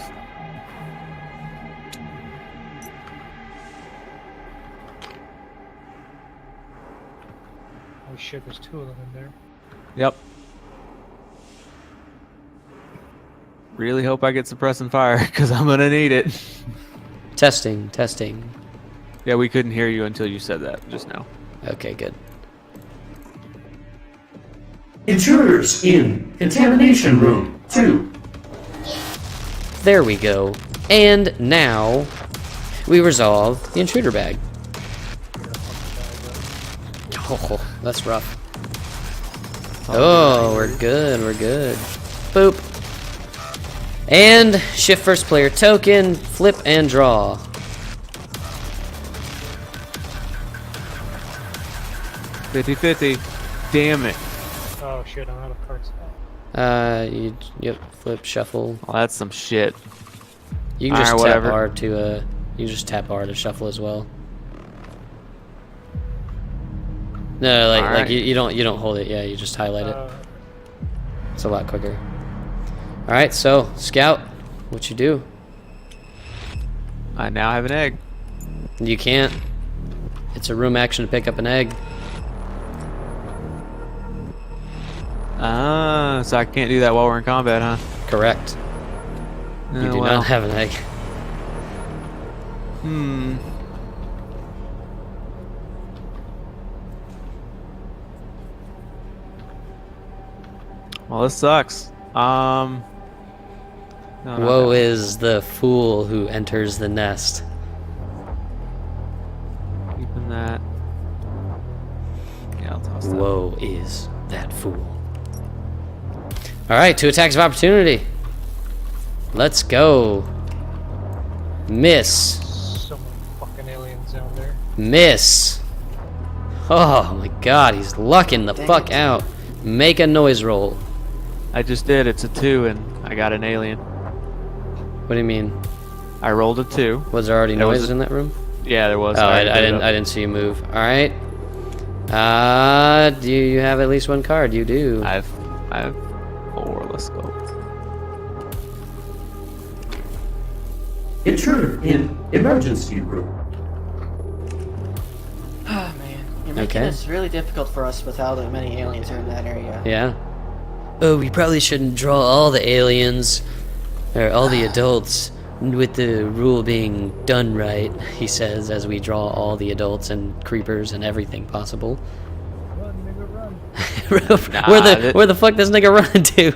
Oh shit, there's 2 of them in there. Yep. Really hope I get suppressing fire, because I'm gonna need it. Testing, testing. Yeah, we couldn't hear you until you said that just now. Okay, good. Intruders in contamination room 2. There we go. And now we resolve the intruder bag. Oh, that's rough. Oh, we're good, we're good. Boop. And shift first player token, flip and draw. $50-50. Damn it. Oh shit, I'm out of cards. Yep, flip, shuffle. Well, that's some shit. You can just Alright, tap whatever. R to you can just tap R to shuffle as well. No, like Alright. you don't hold it. Yeah, you just highlight it. Uh, It's a lot quicker. All right, so scout, what you do? I now have an egg. You can't. It's a room action to pick up an egg. Ah, so I can't do that while we're in combat, huh? Correct. You Oh, do well. not have an egg. Hmm. Well, this sucks. No, not Woe that. is the fool who enters the nest. Keeping that. Yeah, I'll toss that. Woe is that fool. All right, 2 attacks of opportunity. Let's go. Miss. so many fucking aliens down there. Miss. Oh my god, he's lucking the Dang fuck it. out. Make a noise roll. I just did. It's a 2, and I got an alien. What do you mean? I rolled a 2. Was there already There was noises a- in that room? Yeah, there was. Oh, I already put it didn't. up. I didn't see you move. All right. Do you have at least 1 card? You do. I have 4. Let's go. Intruder in emergency room. Oh man, you're making Okay. this really difficult for us with how many aliens are in that area. Yeah. Oh, we probably shouldn't draw all the aliens or all the adults with the rule being done right. He says as we draw all the adults and creepers and everything possible. Run, nigga, run. Where the fuck does nigga run to?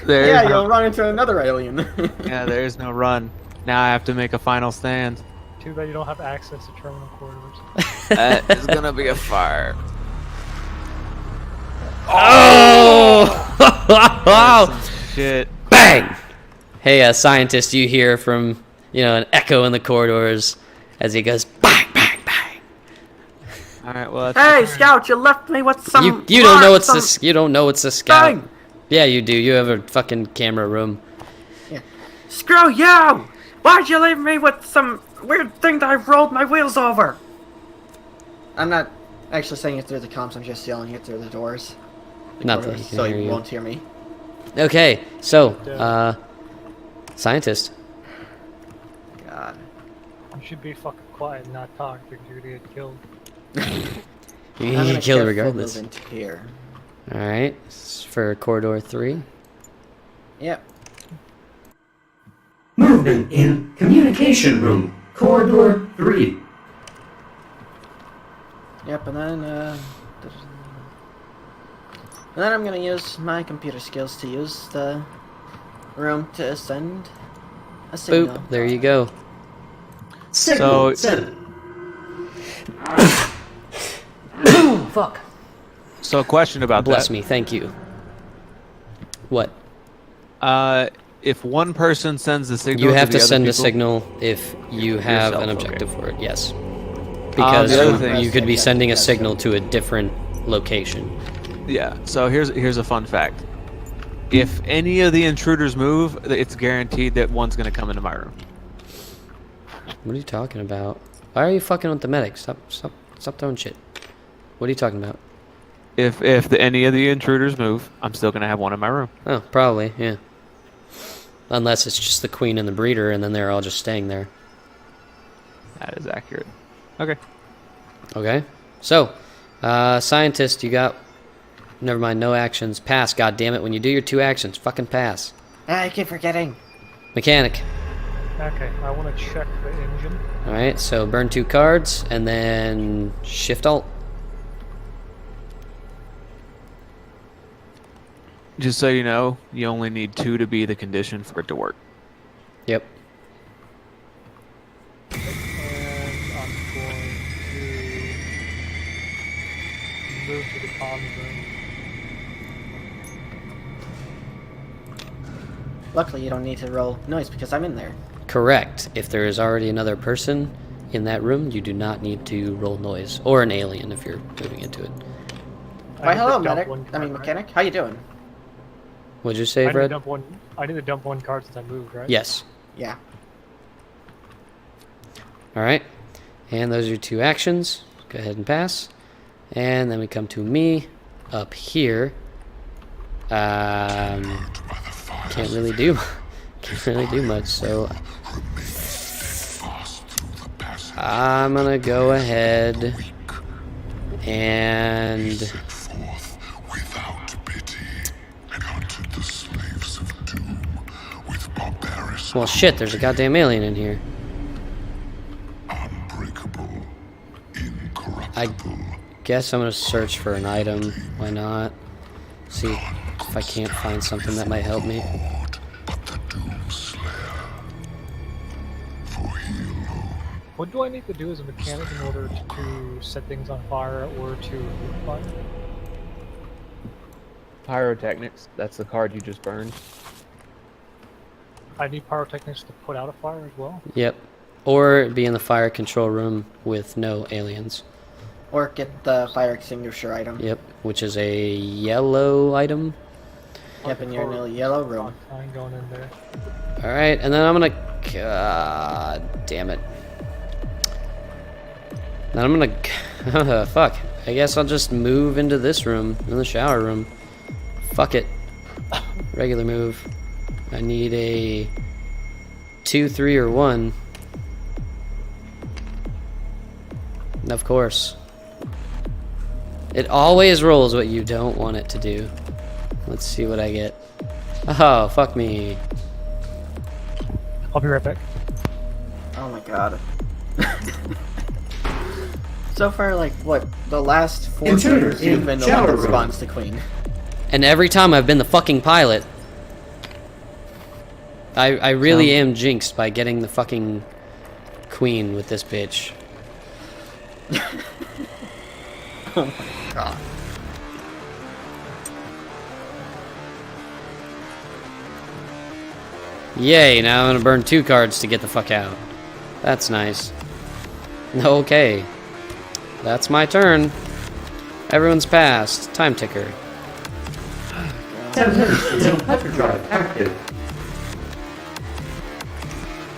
There's Yeah, no, you'll run into another alien. yeah, there's no run. Now I have to make a final stand. Too bad you don't have access to terminal corridors. That is gonna be a fire. Oh! Shit. Bang! Hey, scientist, you hear from an echo in the corridors as he goes bang, bang, bang. All right. Well. Hey, Scout, you left me with some. You don't know it's some... this. You don't know it's a scout. Bang! Yeah, you do. You have a fucking camera room. Screw you! Why'd you leave me with some weird thing that I rolled my wheels over? I'm not actually saying it through the comms. I'm just yelling it through the doors. Not that he can so hear you you. won't hear me. Okay, so scientist. God. You should be fucking quiet and not talk because you're gonna get killed. You I'm get gonna killed carefully regardless. move into here. Alright, for corridor 3. Yep. Movement in communication room. Corridor 3. Yep, and then I'm gonna use my computer skills to use the room to send a signal. Boop, there you go. Signal So- sent. Fuck. So, a question about Bless that. me, thank you. What? If one person sends the signal, You have the to other send a people- signal if you have Yourself, an okay. objective for it, yes. Because the other you, thing- you could be sending a signal to a different location. Yeah. So here's a fun fact. If any of the intruders move, it's guaranteed that one's gonna come into my room. What are you talking about? Why are you fucking with the medic? Stop throwing shit. What are you talking about? If any of the intruders move, I'm still gonna have one in my room. Oh, probably, yeah. Unless it's just the queen and the breeder, and then they're all just staying there. That is accurate. Okay. Okay. So, scientist, you got... Never mind, no actions. Pass, God damn it. When you do your 2 actions, fucking pass. I keep forgetting. Mechanic. Okay, I want to check the engine. Alright, so burn 2 cards, and then Shift-Alt. Just so you know, you only need 2 to be the condition for it to work. Yep. And I'm going to move to the comms room. Luckily, you don't need to roll noise because I'm in there. Correct. If there is already another person in that room, you do not need to roll noise. Or an alien if you're moving into it. I Why, need to hello, dump medic. one I card, mean, right? mechanic. How you doing? What'd you say, I need to Fred? dump one. I need to dump 1 card since I moved, right? Yes. Yeah. Alright. And those are your 2 actions. Go ahead and pass. And then we come to me up here. Can't really do much, so I'm gonna go ahead and well, shit, there's a goddamn alien in here. I guess I'm gonna search for an item. Why not? See if I can't find something that might help me. What do I need to do as a mechanic in order to set things on fire or to lit fire? Pyrotechnics. That's the card you just burned. I need pyrotechnics to put out a fire as well. Yep. Or be in the fire control room with no aliens. Or get the fire extinguisher item. Yep. Which is a yellow item. Yep, and you're in a yellow room. I ain't going in there. Alright, and then I'm gonna... God damn it. Then I'm gonna... Fuck. I guess I'll just move into this room, in the shower room. Fuck it. Regular move. I need a 2, 3, or 1. And of course. It always rolls what you don't want it to do. Let's see what I get. Oh, fuck me. I'll be right back. Oh my god. So far, like, what? The last 4 Intruder games, you've in been the one shower that room. spawns the queen. And every time I've been the fucking pilot. I really am jinxed by getting the fucking queen with this bitch. Oh my god. Yay, now I'm gonna burn 2 cards to get the fuck out. That's nice. Okay. That's my turn. Everyone's passed. Time ticker. 10 minutes until hyperdrive active.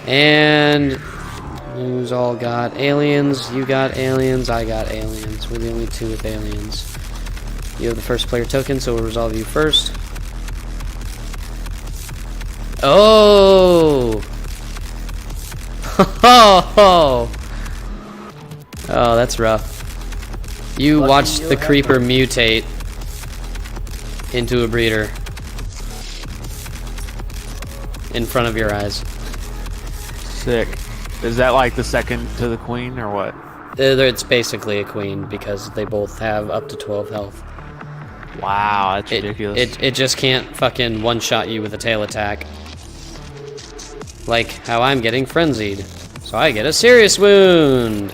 And who's all got aliens? You got aliens, I got aliens. We're the only 2 with aliens. You have the first player token, so we'll resolve you first. Oh! Oh, that's rough. You Lucky watched you the have creeper mutate into a breeder in front of your eyes. Sick. Is that like the second to the queen or what? It's basically a queen because they both have up to 12 health. Wow, that's ridiculous. It just can't fucking one-shot you with a tail attack. Like how I'm getting frenzied. So I get a serious wound.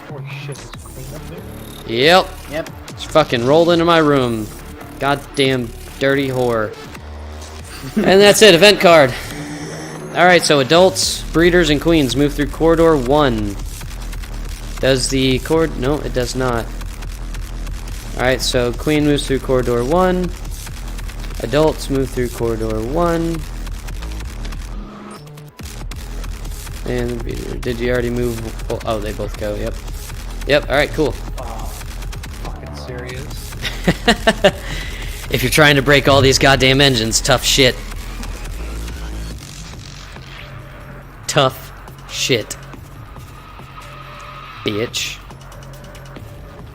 Holy shit, there's a queen up there. Yep. Yep. Just fucking rolled into my room. Goddamn dirty whore. And that's it, event card. Alright, so adults, breeders, and queens move through corridor 1. Does the no, it does not. Alright, so queen moves through corridor 1. Adults move through corridor 1. And the breeder, did you already move? Oh, they both go, yep. Yep, alright, cool. Oh, fucking serious. If you're trying to break all these goddamn engines, tough shit. Tough shit. Bitch.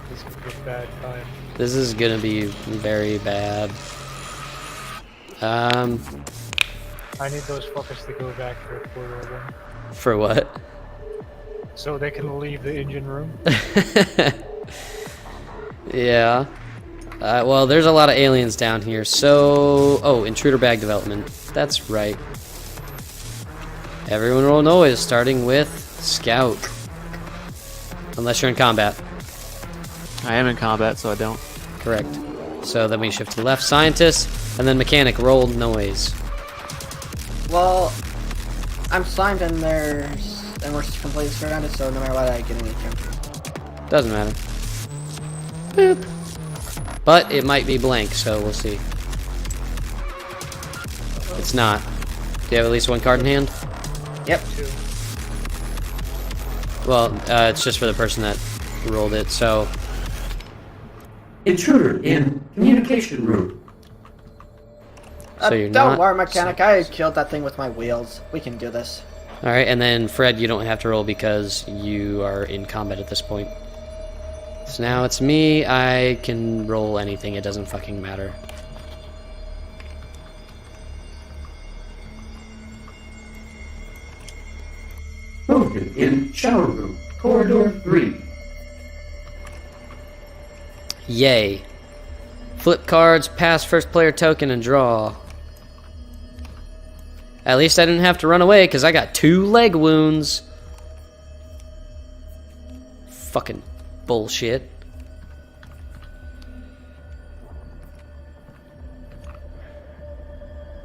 This could be a bad time. This is gonna be very bad. I need those fuckers to go back for corridor 1. For what? So they can leave the engine room. Yeah. Well, there's a lot of aliens down here, so... Oh, intruder bag development. That's right. Everyone roll noise, starting with Scout. Unless you're in combat. I am in combat, so I don't. Correct. So then we shift to left, Scientist, and then Mechanic, roll noise. Well, I'm slimed and we're completely surrounded, so no matter what, I get an encounter. Doesn't matter. Boop. But it might be blank, so we'll see. It's not. Do you have at least one card in hand? Yep. 2. Well, it's just for the person that rolled it, so... Intruder in communication room. So you're don't not- worry, mechanic. I killed that thing with my wheels. We can do this. Alright, and then Fred, you don't have to roll because you are in combat at this point. So now it's me. I can roll anything. It doesn't fucking matter. Movement in shower room. Corridor 3. Yay. Flip cards, pass first player token, and draw. At least I didn't have to run away because I got 2 leg wounds. Fucking bullshit.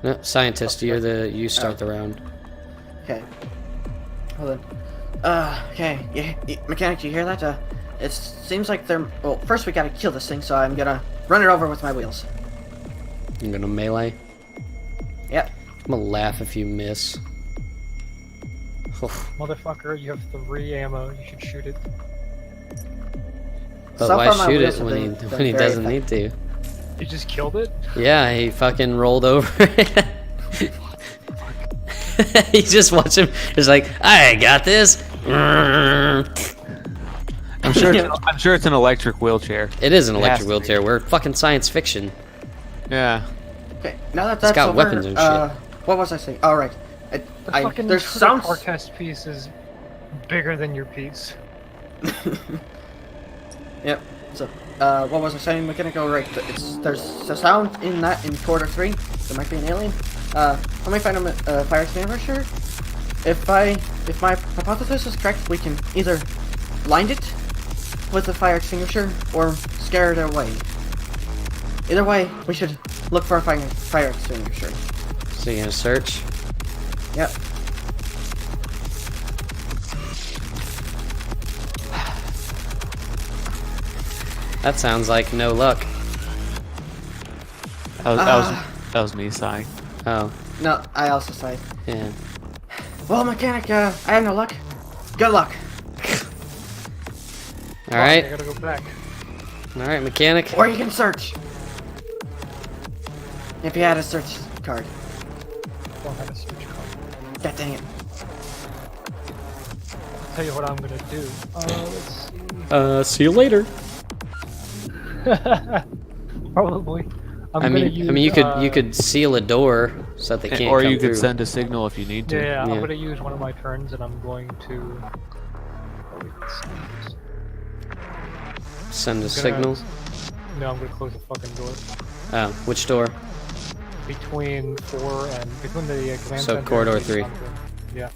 No, Scientist, you start the round. Okay. Hold on. Okay. Yeah, mechanic, you hear that? It seems like they're... Well, first we gotta kill this thing, so I'm gonna run it over with my wheels. I'm gonna melee. Yep. I'm gonna laugh if you miss. Motherfucker, you have 3 ammo. You should shoot it. But So why far my shoot wheels it have when been he very doesn't need to? You just killed it? Yeah, he fucking rolled over. You just watch him. He's like, I got this. I'm sure it's an electric wheelchair. It is an It has electric to be. wheelchair. We're fucking science fiction. Yeah. Okay, now that that's got over, weapons and shit. what was I saying? All right. The fucking There's intruder sounds. car test piece is bigger than your piece. Yep. So, what was I saying, mechanic? Oh, right. There's a sound in corridor 3. There might be an alien. Let me find a fire extinguisher. If my hypothesis is correct, we can either blind it with a fire extinguisher or scare it away. Either way, we should look for a fire extinguisher. So you're gonna search? Yep. That sounds like no luck. That was me sighing. Oh, No, I also sighed. yeah. Well, mechanic, I have no luck. Good luck. All right, I gotta go back. all right, mechanic. Or you can search. If you had a search card. Don't have a search card. God dang it. tell you what I'm gonna do. Let's see. See you later. Probably. I mean, you could seal a door so that they can't Or come you could through. send a signal if you need to. Yeah, Yeah. I'm gonna use one of my turns, and I'm going to. Send a signal. No, I'm gonna close the fucking door. Oh, which door? Between the command So center corridor and the 3. control. Yeah.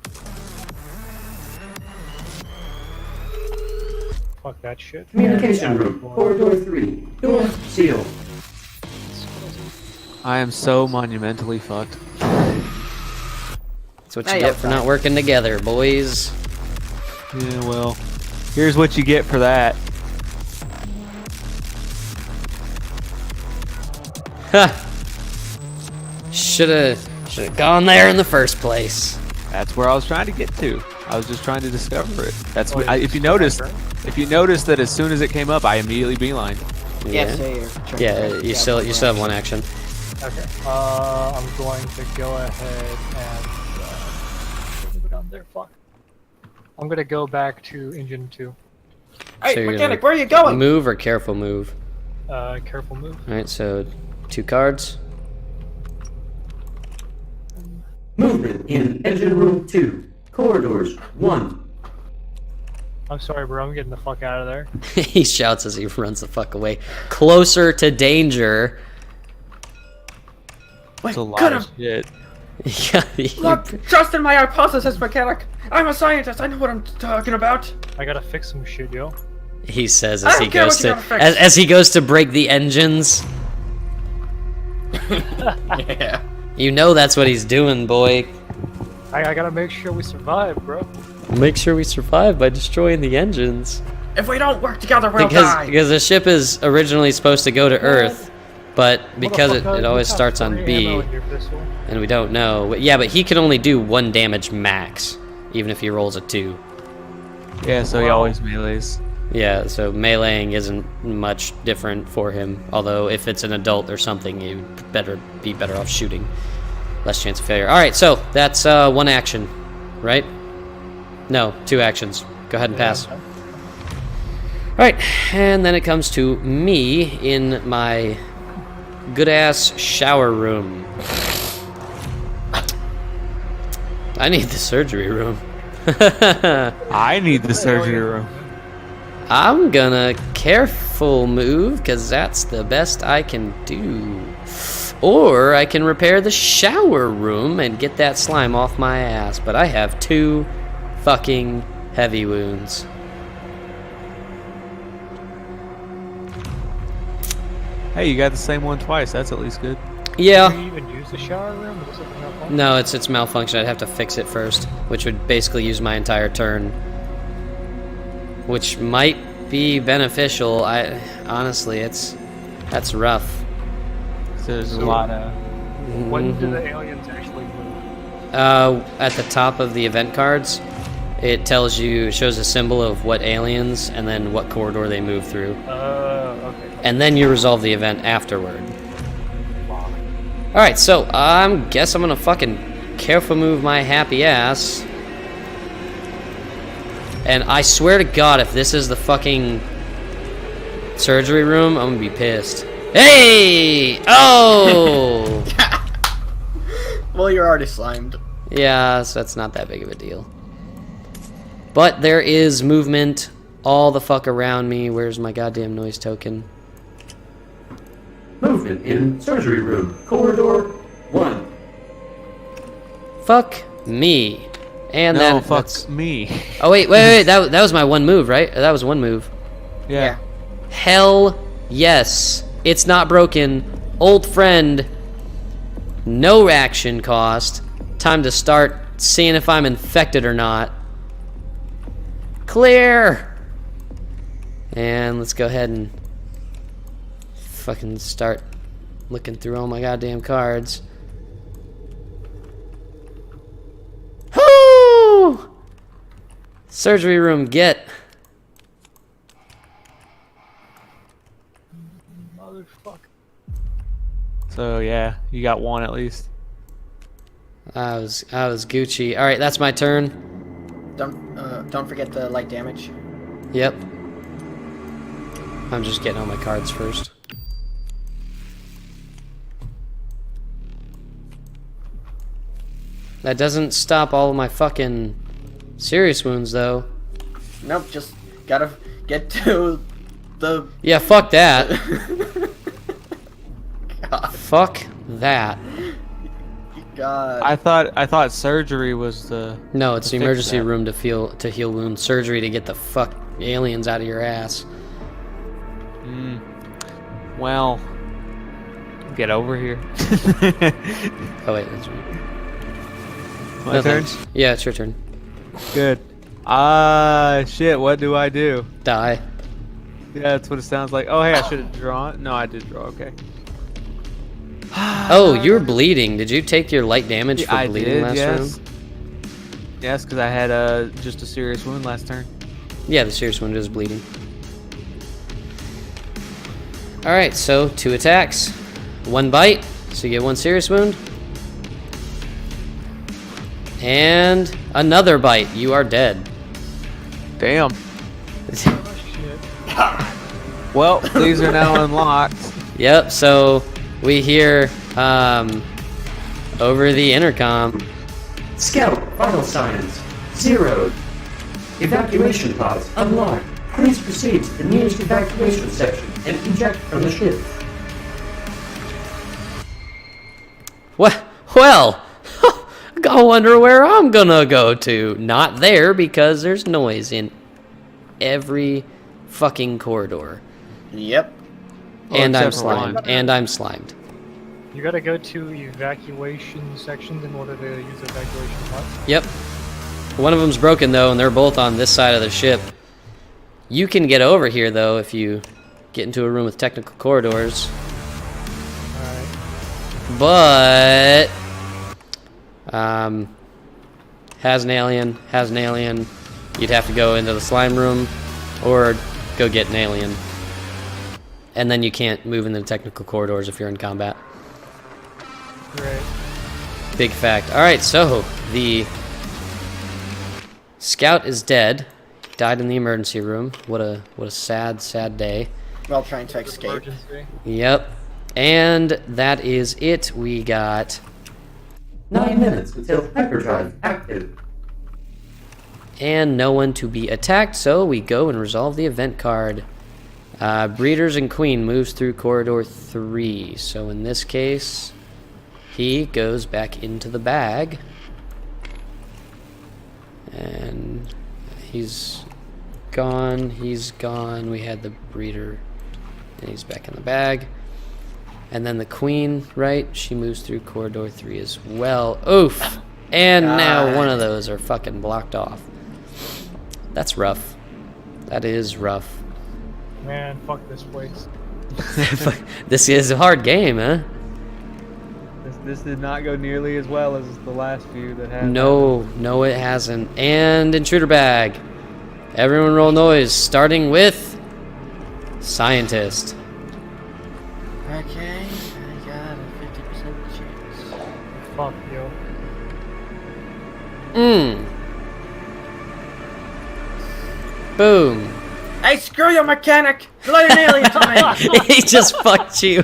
Fuck that shit. Communication room. Corridor 3. Door sealed. I am so monumentally fucked. That's what Now you you'll get for not working together, boys. Yeah, well, here's what you get for that. Ha! Should've gone there in the first place. That's where I was trying to get to. I was just trying to discover it. That's Oh, what, if you noticed that as soon as it came up, I immediately beelined. Yes, Yeah, you still have one action. Okay. I'm going to go ahead and move it on there. Fuck. I'm gonna go back to engine 2. Hey, So you're mechanic, gonna where are you going? Move or careful move? Careful move. Alright, so 2 cards. Movement in engine room 2. Corridors 1. I'm sorry, bro. I'm getting the fuck out of there. He shouts as he runs the fuck away. Closer to danger. It's a lot Cut of him! shit. Yeah, Look, trust in my hypothesis, mechanic. I'm a scientist. I know what I'm talking about. I gotta fix some shit, yo. he says I as don't he care goes what you to gotta fix. as he goes to break the engines. Yeah. You know that's what he's doing, boy. I gotta make sure we survive, bro. Make sure we survive by destroying the engines. If we don't work together, we'll die. Because the ship is originally supposed to go to Earth, but because it Motherfucker, always you got starts on 3 B, ammo in your pistol. and we don't know. Yeah, but he can only do 1 damage max, even if he rolls a 2. Yeah, so he always melees. Yeah, so meleeing isn't much different for him. Although if it's an adult or something, you'd be better off shooting. Less chance of failure. All right, so that's 1 action, right? No, 2 actions. Go ahead and pass. All right, and then it comes to me in my good-ass shower room. I need the surgery room. I need the surgery room. I'm gonna careful move, because that's the best I can do. Or I can repair the shower room and get that slime off my ass. But I have 2 fucking heavy wounds. Hey, you got the same one twice. That's at least good. Yeah. Do you even use the shower room? Or is it malfunction? No, it's malfunction. I'd have to fix it first, which would basically use my entire turn. Which might be beneficial. Honestly, that's rough. So there's a So- lot of. When do the aliens actually move? At the top of the event cards, it shows a symbol of what aliens and then what corridor they move through. Okay. And then you resolve the event afterward. Alright, so guess I'm gonna fucking careful move my happy ass. And I swear to God, if this is the fucking surgery room, I'm gonna be pissed. Hey! Oh! Well, you're already slimed. Yeah, so that's not that big of a deal. But there is movement all the fuck around me. Where's my goddamn noise token? Movement in surgery room. Corridor 1. Fuck me. And No, that's... me. Oh, wait. That was my 1 move, right? That was 1 move. Yeah. Hell yes. It's not broken. Old friend. No action cost. Time to start seeing if I'm infected or not. Clear! And let's go ahead and fucking start looking through all my goddamn cards. Whoo! Surgery room, get. Motherfucker. So yeah, you got 1 at least. I was Gucci. All right, that's my turn. Don't forget the light damage. Yep. I'm just getting all my cards first. That doesn't stop all of my fucking serious wounds, though. Nope, just gotta get to the... Yeah, fuck that. God. Fuck that. God. I thought surgery was the. No, it's to the fix emergency that. room to heal wounds. Surgery to get the fuck aliens out of your ass. Well, get over here. Oh wait, that's right. My No, turn. thanks. Yeah, it's your turn. Good. Shit. What do I do? Die. Yeah, that's what it sounds like. Oh, hey, I should have drawn. No, I did draw. Okay. Oh, you're bleeding. Did you take your light damage for I bleeding did. last Yes. round? Yes, because I had just a serious wound last turn. Yeah, the serious wound is bleeding. Alright, so 2 attacks. 1 bite, so you get 1 serious wound. And another bite. You are dead. Damn. Oh, shit. Well, these are now unlocked. Yep, so we hear over the intercom. Scout, vital signs, zeroed. Evacuation pods unlocked. Please proceed to the nearest evacuation section and eject from the ship. Well, I wonder where I'm gonna go to. Not there, because there's noise in every fucking corridor. Yep. And I'm except for one. slimed. And I'm slimed. You gotta go to evacuation sections in order to use the evacuation pods. Yep. One of them's broken, though, and they're both on this side of the ship. You can get over here, though, if you get into a room with technical corridors. Alright. But has an alien. You'd have to go into the slime room or go get an alien. And then you can't move into the technical corridors if you're in combat. Right. Big fact. Alright, so the scout is dead. Died in the emergency room. What a sad, sad day. While trying to escape. Emergency. Yep. And that is it. We got 9 minutes until hyperdrive active. and no one to be attacked, so we go and resolve the event card. Breeders and Queen moves through corridor 3. So in this case, he goes back into the bag. And he's gone. We had the breeder, and he's back in the bag. And then the Queen, right? She moves through corridor 3 as well. Oof! And now one of those are fucking blocked off. That's rough. That is rough. Man, fuck this place. This is a hard game, huh? This did not go nearly as well as the last few that had. No, it hasn't. And intruder bag. Everyone roll noise, starting with scientist. Okay, I got a 50% chance. Fuck, yo. Boom. Hey, screw you, mechanic! Let an alien to me! He just fucked you.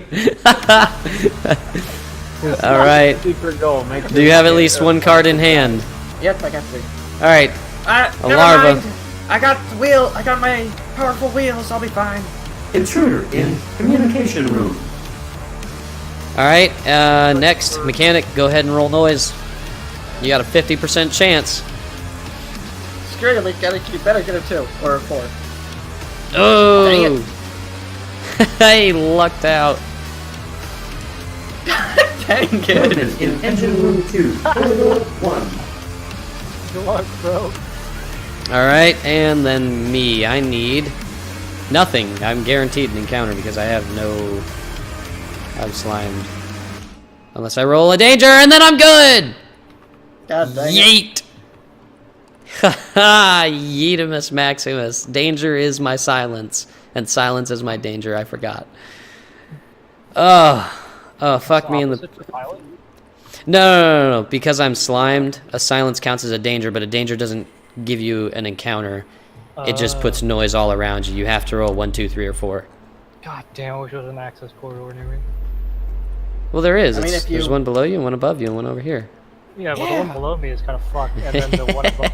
All right. Secret goal. Make Do you have at least one card in hand? Yep, I got 3. All right. A A larva. I got the wheel. I got my powerful wheels. I'll be fine. Intruder in communication room. All right. Next, mechanic. Go ahead and roll noise. You got a 50% chance. Screw you, mechanic. You better get a 2 or a 4. Oh. He lucked out. Dang it. Movement in engine room 2, corridor 1. Good luck, bro. All right, and then me. I need nothing. I'm guaranteed an encounter because I have no... I'm slimed. Unless I roll a danger, and then I'm good! God dang it. Yeet! Haha, Yeetimus Maximus. Danger is my silence, and silence is my danger. I forgot. Oh, fuck me in the... Opposite to pilot? No. Because I'm slimed, a silence counts as a danger, but a danger doesn't give you an encounter. It just puts noise all around you. You have to roll 1, 2, 3, or 4. God damn, I wish there was an access corridor near me. Well, there is. I mean, if There's you- one below you, and one above you, and one over here. Yeah, but the one below me is kind of fucked, and then the one above.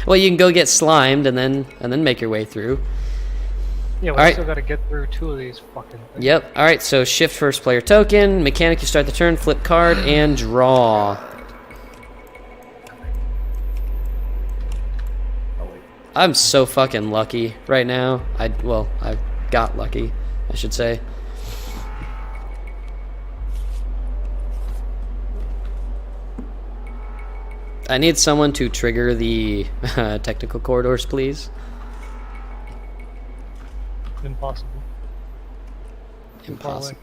Well, you can go get slimed and then make your way through. Yeah, we Alright. still gotta get through 2 of these fucking things. Yep. All right. So shift first player token. Mechanic, you start the turn. Flip card and draw. I'm so fucking lucky right now. I got lucky, I should say. I need someone to trigger the technical corridors, please. Impossible. Impossible.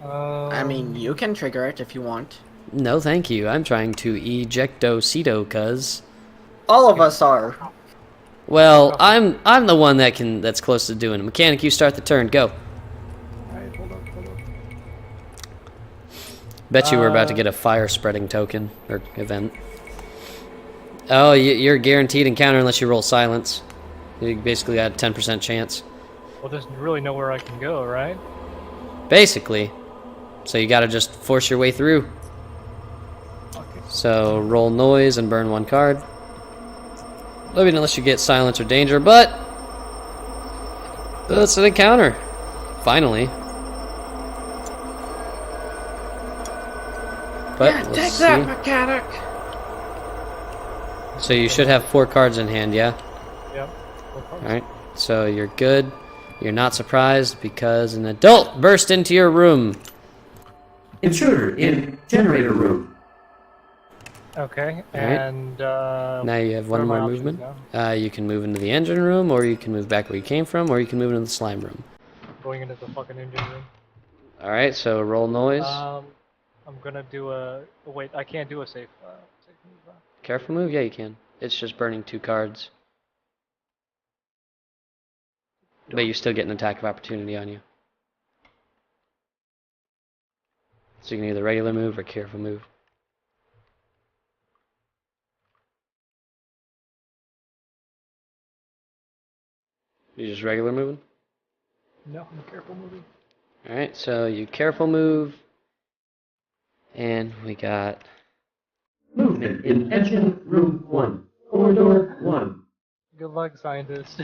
I mean, you can trigger it if you want. No, thank you. I'm trying to ejecto-cedo, cuz. All of us are. Well, I'm the one that's close to doing it. Mechanic, you start the turn. Go. Alright, hold up. Bet you were about to get a fire spreading token or event. Oh, you're guaranteed encounter unless you roll silence. You basically got a 10% chance. Well, there's really nowhere I can go, right? Basically. So you gotta just force your way through. Okay. So roll noise and burn 1 card. I mean, unless you get silence or danger, but that's an encounter. Finally. But let's see. mechanic! So you should have 4 cards in hand, yeah? Yep. No problem. Alright, so you're good. You're not surprised because an adult burst into your room. Intruder in generator room. Okay, Alright. and Now you have what 1 are my more options movement. now? You can move into the engine room, or you can move back where you came from, or you can move into the slime room. Going into the fucking engine room. Alright, so roll noise. I'm gonna do a. Oh, wait, I can't do a safe move. Careful move? Yeah, you can. It's just burning 2 cards. But you still get an attack of opportunity on you. So you can either regular move or careful move. You just regular moving? No, I'm careful moving. Alright, so you careful move. And we got Movement in engine room 1. Corridor 1. Good luck, scientist.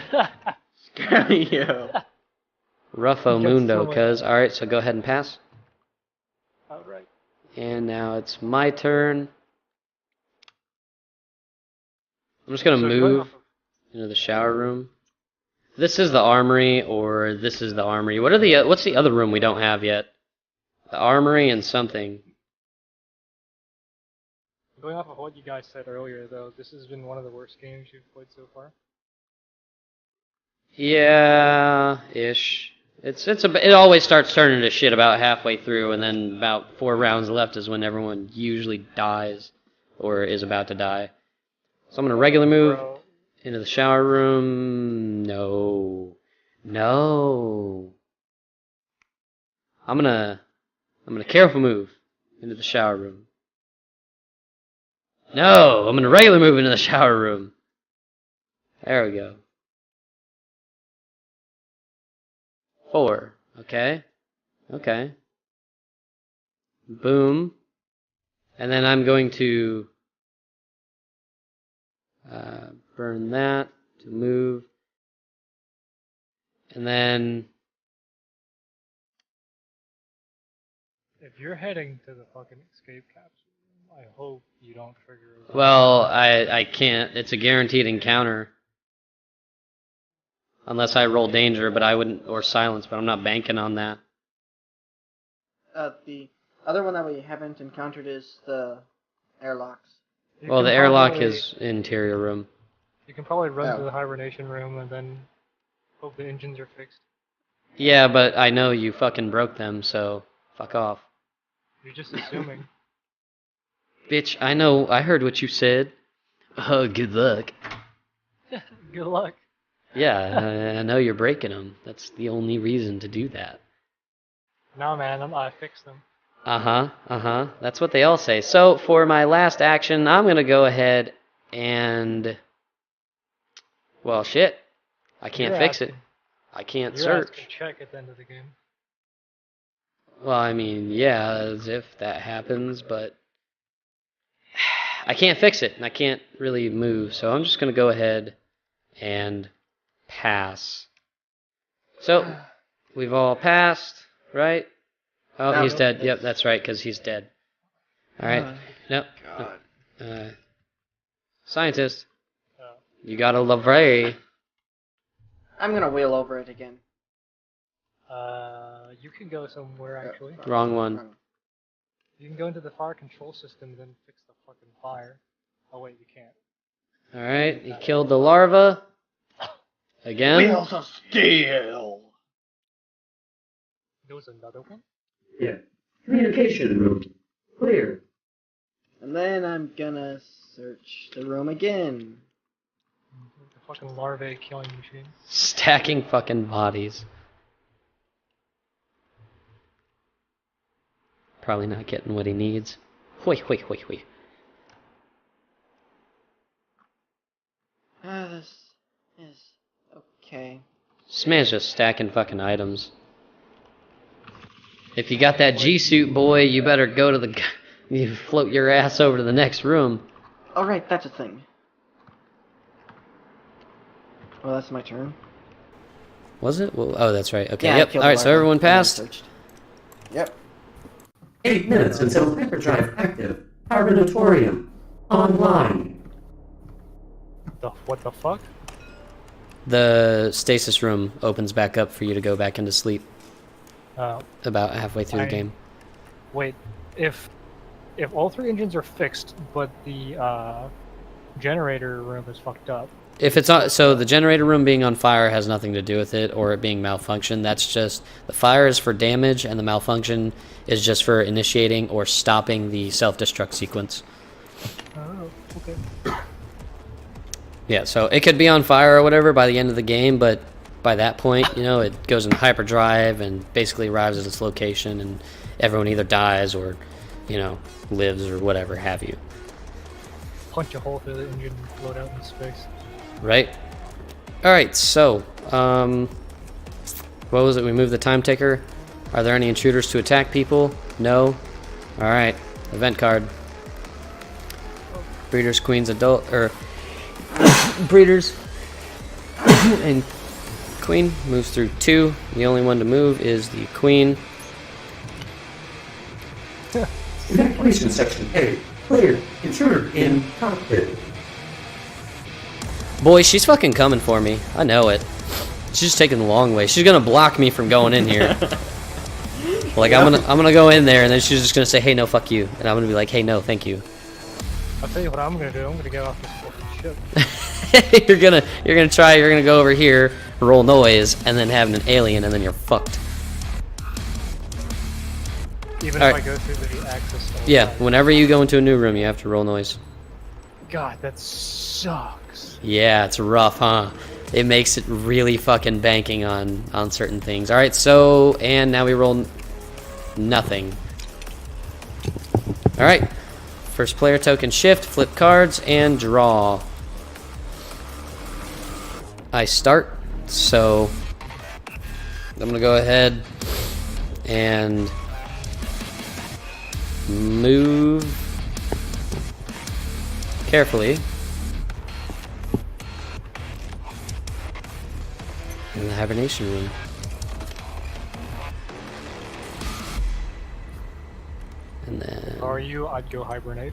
Screw you. Ruffo You got Mundo, so much- cuz. Alright, so go ahead and pass. Outright. And now it's my turn. I'm just gonna So going move off of- into the shower room. This is the armory, or this is the armory. What's the other room we don't have yet? The armory and something. Going off of what you guys said earlier, though, this has been one of the worst games you've played so far. Yeah, ish. It always starts turning to shit about halfway through, and then about 4 rounds left is when everyone usually dies or is about to die. So I'm gonna regular move Bro, into the shower room. No. I'm gonna careful move into the shower room. No, I'm gonna regular move into the shower room. There we go. 4. Okay. Boom. And then I'm going to burn that to move. And then if you're heading to the fucking escape capsule, I hope you don't trigger a well, I can't. It's a guaranteed encounter. Unless I roll danger, but I wouldn't, or silence, but I'm not banking on that. The other one that we haven't encountered is the airlocks. You Well, can the airlock probably- is interior room. You can probably run Oh. to the hibernation room and then hope the engines are fixed. Yeah, but I know you fucking broke them, so fuck off. You're just assuming. Bitch, I know, I heard what you said. Oh, good luck. Good luck. Yeah, I know you're breaking them. That's the only reason to do that. No, man, I fixed them. That's what they all say. So, for my last action, I'm going to go ahead and well, shit, I can't fix it. I can't search. Check at the end of the game. Well, I mean, yeah, as if that happens, but I can't fix it, and I can't really move, so I'm just gonna go ahead and pass. So, we've all passed, right? Oh, No. he's dead. Yep, that's right, because he's dead. Alright. Nope. God. Scientist. You got a Lavray. I'm gonna wheel over it again. You can go somewhere actually. Wrong one. You can go into the fire control system and then fix the fucking fire. Oh wait, you can't. Alright, he killed the larva. Again. Wheels of steel! There was another one? Yeah. Communication room. Clear. And then I'm gonna search the room again. The fucking larvae killing machine. Stacking fucking bodies. Probably not getting what he needs. Hoi. This is okay. This man's just stacking fucking items. If you got that G-suit, boy, you better go to the... You float your ass over to the next room. Alright, that's a thing. Well, that's my turn. Was it? Well, oh, that's right. Okay, Yeah, I yep. killed Alright, the so larva everyone and then passed? searched. Yep. 8 minutes until hyperdrive active. Carbonatorium. Online. What the fuck? The stasis room opens back up for you to go back into sleep. Oh. About halfway through the game. Wait, if all 3 engines are fixed, but the generator room is fucked up. If it's on, so the generator room being on fire has nothing to do with it, or it being malfunction. That's just the fire is for damage, and the malfunction is just for initiating or stopping the self-destruct sequence. Oh, okay. Yeah, so it could be on fire or whatever by the end of the game, but by that point, you know, it goes in hyperdrive and basically arrives at its location, and everyone either dies or, you know, lives or whatever have you. Punch a hole through the engine, float out in space. Right? Alright, so, what was it? We moved the time ticker. Are there any intruders to attack people? No? Alright, event card. Breeders, queens, adult, or breeders and queen moves through 2. The only one to move is the queen. Evacuation section A. Clear. Intruder in cockpit. Boy, she's fucking coming for me. I know it. She's just taking the long way. She's gonna block me from going in here. Like I'm gonna go in there, and then she's just gonna say, "Hey, no, fuck you," and I'm gonna be like, "Hey, no, thank you." I'll tell you what I'm gonna do. I'm gonna get off this fucking ship. you're gonna go over here, roll noise, and then have an alien, and then you're fucked. Even All if right. I go through the access. Yeah, whenever you go into a new room, you have to roll noise. God, that sucks. Yeah, it's rough, huh? It makes it really fucking banking on certain things. All right, so and now we roll nothing. All right, first player token shift, flip cards, and draw. I start, so I'm gonna go ahead and move carefully in the hibernation room. And then, Are you? I'd go hibernate.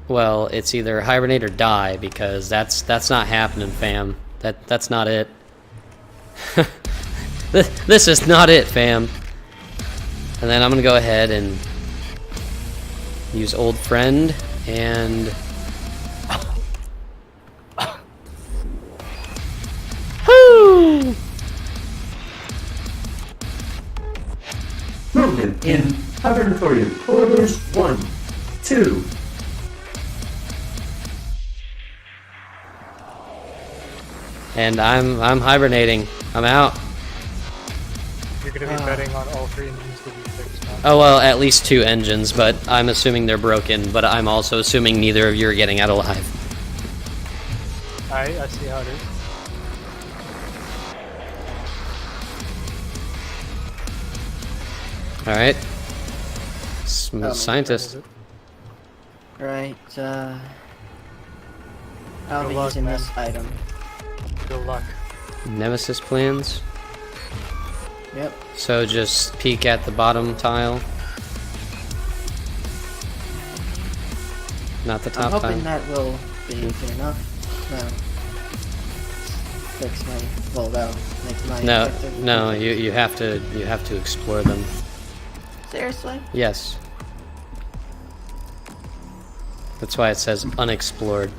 well, it's either hibernate or die, because that's not happening, fam. That's not it. This is not it, fam. And then I'm gonna go ahead and use old friend and whoo! Movement in Hibernatorium. Corridors 1, 2. And I'm hibernating. I'm out. You're gonna be betting on all 3 engines to be fixed. Huh? Oh well, at least 2 engines, but I'm assuming they're broken, but I'm also assuming neither of you are getting out alive. I see how it is. All right. Oh, Scientist. Right, I'll Good be luck, using man. this item. Good luck. Nemesis plans. Yep. So just peek at the bottom tile. Not the I'm top hoping tile. that will be good enough. No. Fix my, well, that'll make my No, objective. no, you have to explore them. Seriously? Yes. That's why it says unexplored.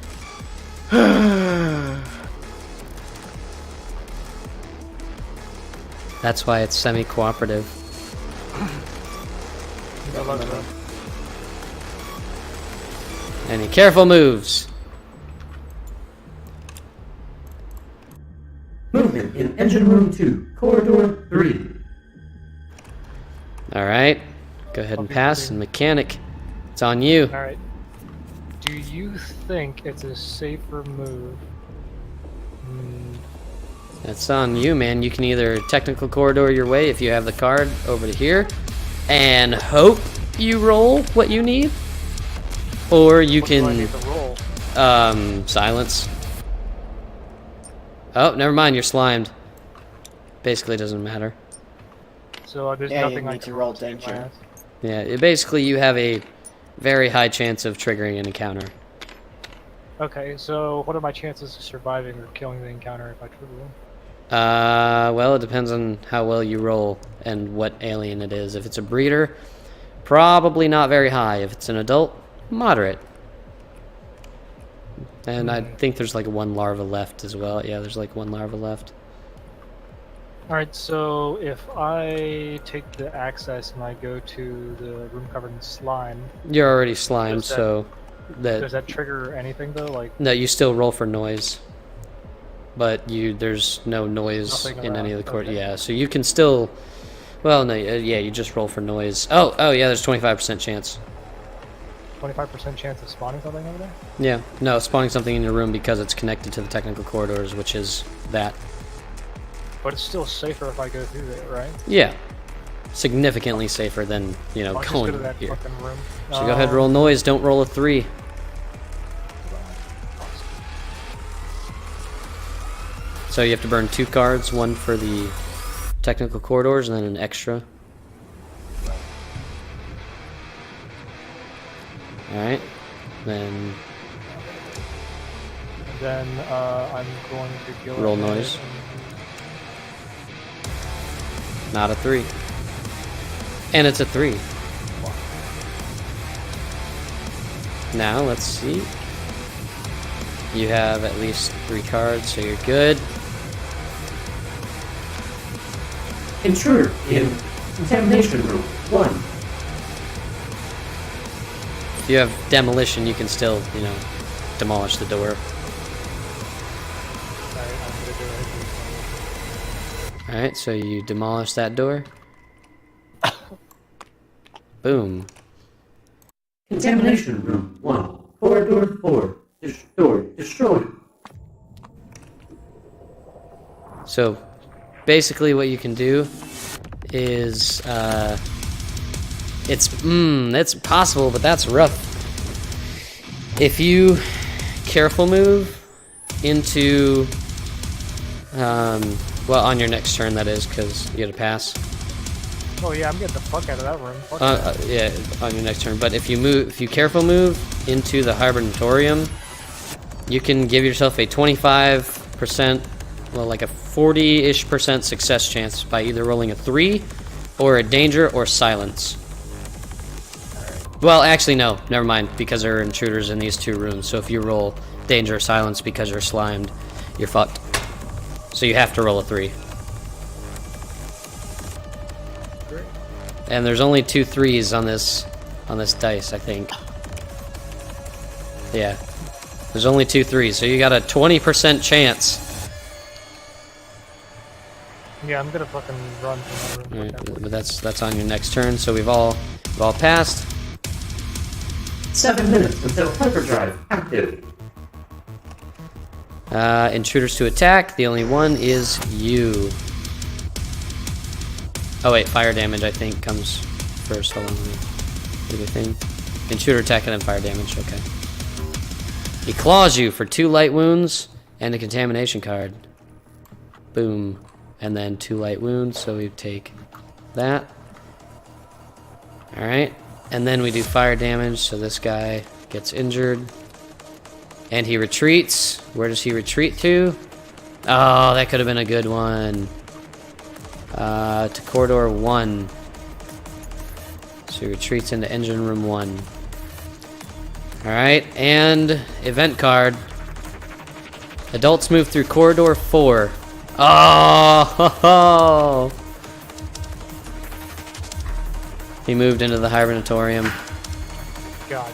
That's why it's semi-cooperative. Good luck, bro. Any careful moves. Movement in engine room 2, corridor 3. All right. Go ahead and pass. And mechanic, it's on you. Alright. Do you think it's a safer move? That's on you, man. You can either technical corridor your way if you have the card over to here, and hope you roll what you need, or you What do I can need to roll? silence. Oh, never mind. You're slimed. Basically, doesn't matter. So there's Yeah, you nothing I need can to roll to save my danger. ass. Yeah. Basically, you have a very high chance of triggering an encounter. Okay, so what are my chances of surviving or killing the encounter if I trigger one? Well, it depends on how well you roll and what alien it is. If it's a breeder, probably not very high. If it's an adult, moderate. And I think there's like one larva left as well. Yeah, there's like one larva left. Alright, so if I take the access and I go to the room covered in slime, You're already slimed, Does that- so does that trigger anything though? Like, no, you still roll for noise. But there's no noise Nothing in any of around, the court. okay. Yeah, so you can still. Well, no, yeah, you just roll for noise. Oh, yeah, there's 25% chance. 25% chance of spawning something over there? Yeah, no, spawning something in your room because it's connected to the technical corridors, which is that. But it's still safer if I go through there, right? Yeah, significantly safer than I'll just going go to that here. fucking room. So go ahead, roll noise. Don't roll a 3. So you have to burn 2 cards, one for the technical corridors and then an extra. Alright, then And then I'm going to go Roll ahead noise. and- not a 3. And it's a 3. Now, let's see. You have at least 3 cards, so you're good. Intruder in contamination room 1. If you have demolition, you can still, demolish the door. Alright, I'm gonna do it. Alright, so you demolish that door. Boom. Contamination room 1, corridor 4. Destroyed. So, basically what you can do is, it's possible, but that's rough. If you careful move into, well, on your next turn, that is, because you get a pass. Oh yeah, I'm getting the fuck out of that room. Fuck that. Yeah, on your next turn. But if you careful move into the hibernatorium, you can give yourself a 25%, well, like a 40-ish% success chance by either rolling a 3, or a danger, or silence. Well, actually, no, never mind, because there are intruders in these 2 rooms. So if you roll danger or silence because you're slimed, you're fucked. So you have to roll a 3. Great. And there's only 2 3s on this dice, I think. Yeah. There's only 2 3s, so you got a 20% chance. Yeah, I'm gonna fucking run from that room. Alright, Fuck that. but that's on your next turn, so we've all passed. 7 minutes until hyperdrive active. Intruders to attack. The only one is you. Oh wait, fire damage I think comes first. Hold on, let me do the thing. Intruder attack and then fire damage. Okay. He claws you for 2 light wounds and a contamination card. Boom. And then 2 light wounds, so we take that. Alright. And then we do fire damage, so this guy gets injured. And he retreats. Where does he retreat to? Oh, that could have been a good one. To corridor 1. So he retreats into engine room 1. Alright, and event card. Adults move through corridor 4. Oh! He moved into the hibernatorium. God.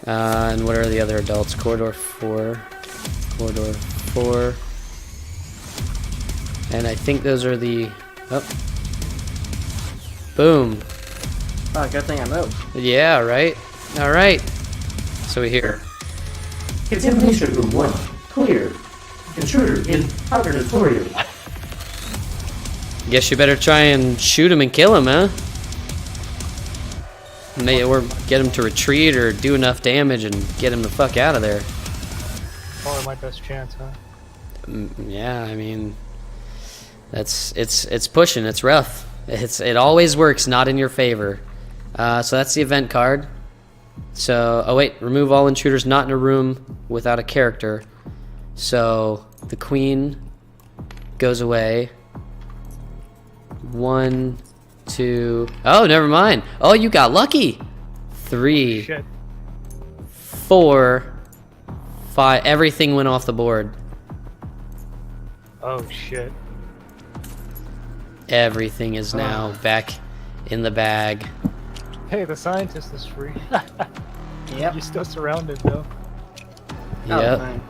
And what are the other adults? Corridor 4. Corridor 4. And I think those are the... Oh. Boom. Oh, good thing I moved. Yeah, right? Alright. So we hear... Contamination room 1. Clear. Intruder in hibernatorium. Guess you better try and shoot him and kill him, huh? Or get him to retreat or do enough damage and get him the fuck out of there. Probably my best chance, huh? Yeah, I mean... It's pushing, it's rough. It always works not in your favor. So that's the event card. So, oh wait, remove all intruders not in a room without a character. So, the queen goes away. 1, 2... Oh, never mind. Oh, you got lucky. 3, Shit. 4, 5. Everything went off the board. Oh shit. Everything is now back in the bag. Hey, the scientist is free. Yep. You're still surrounded though. Oh, Yep. fine.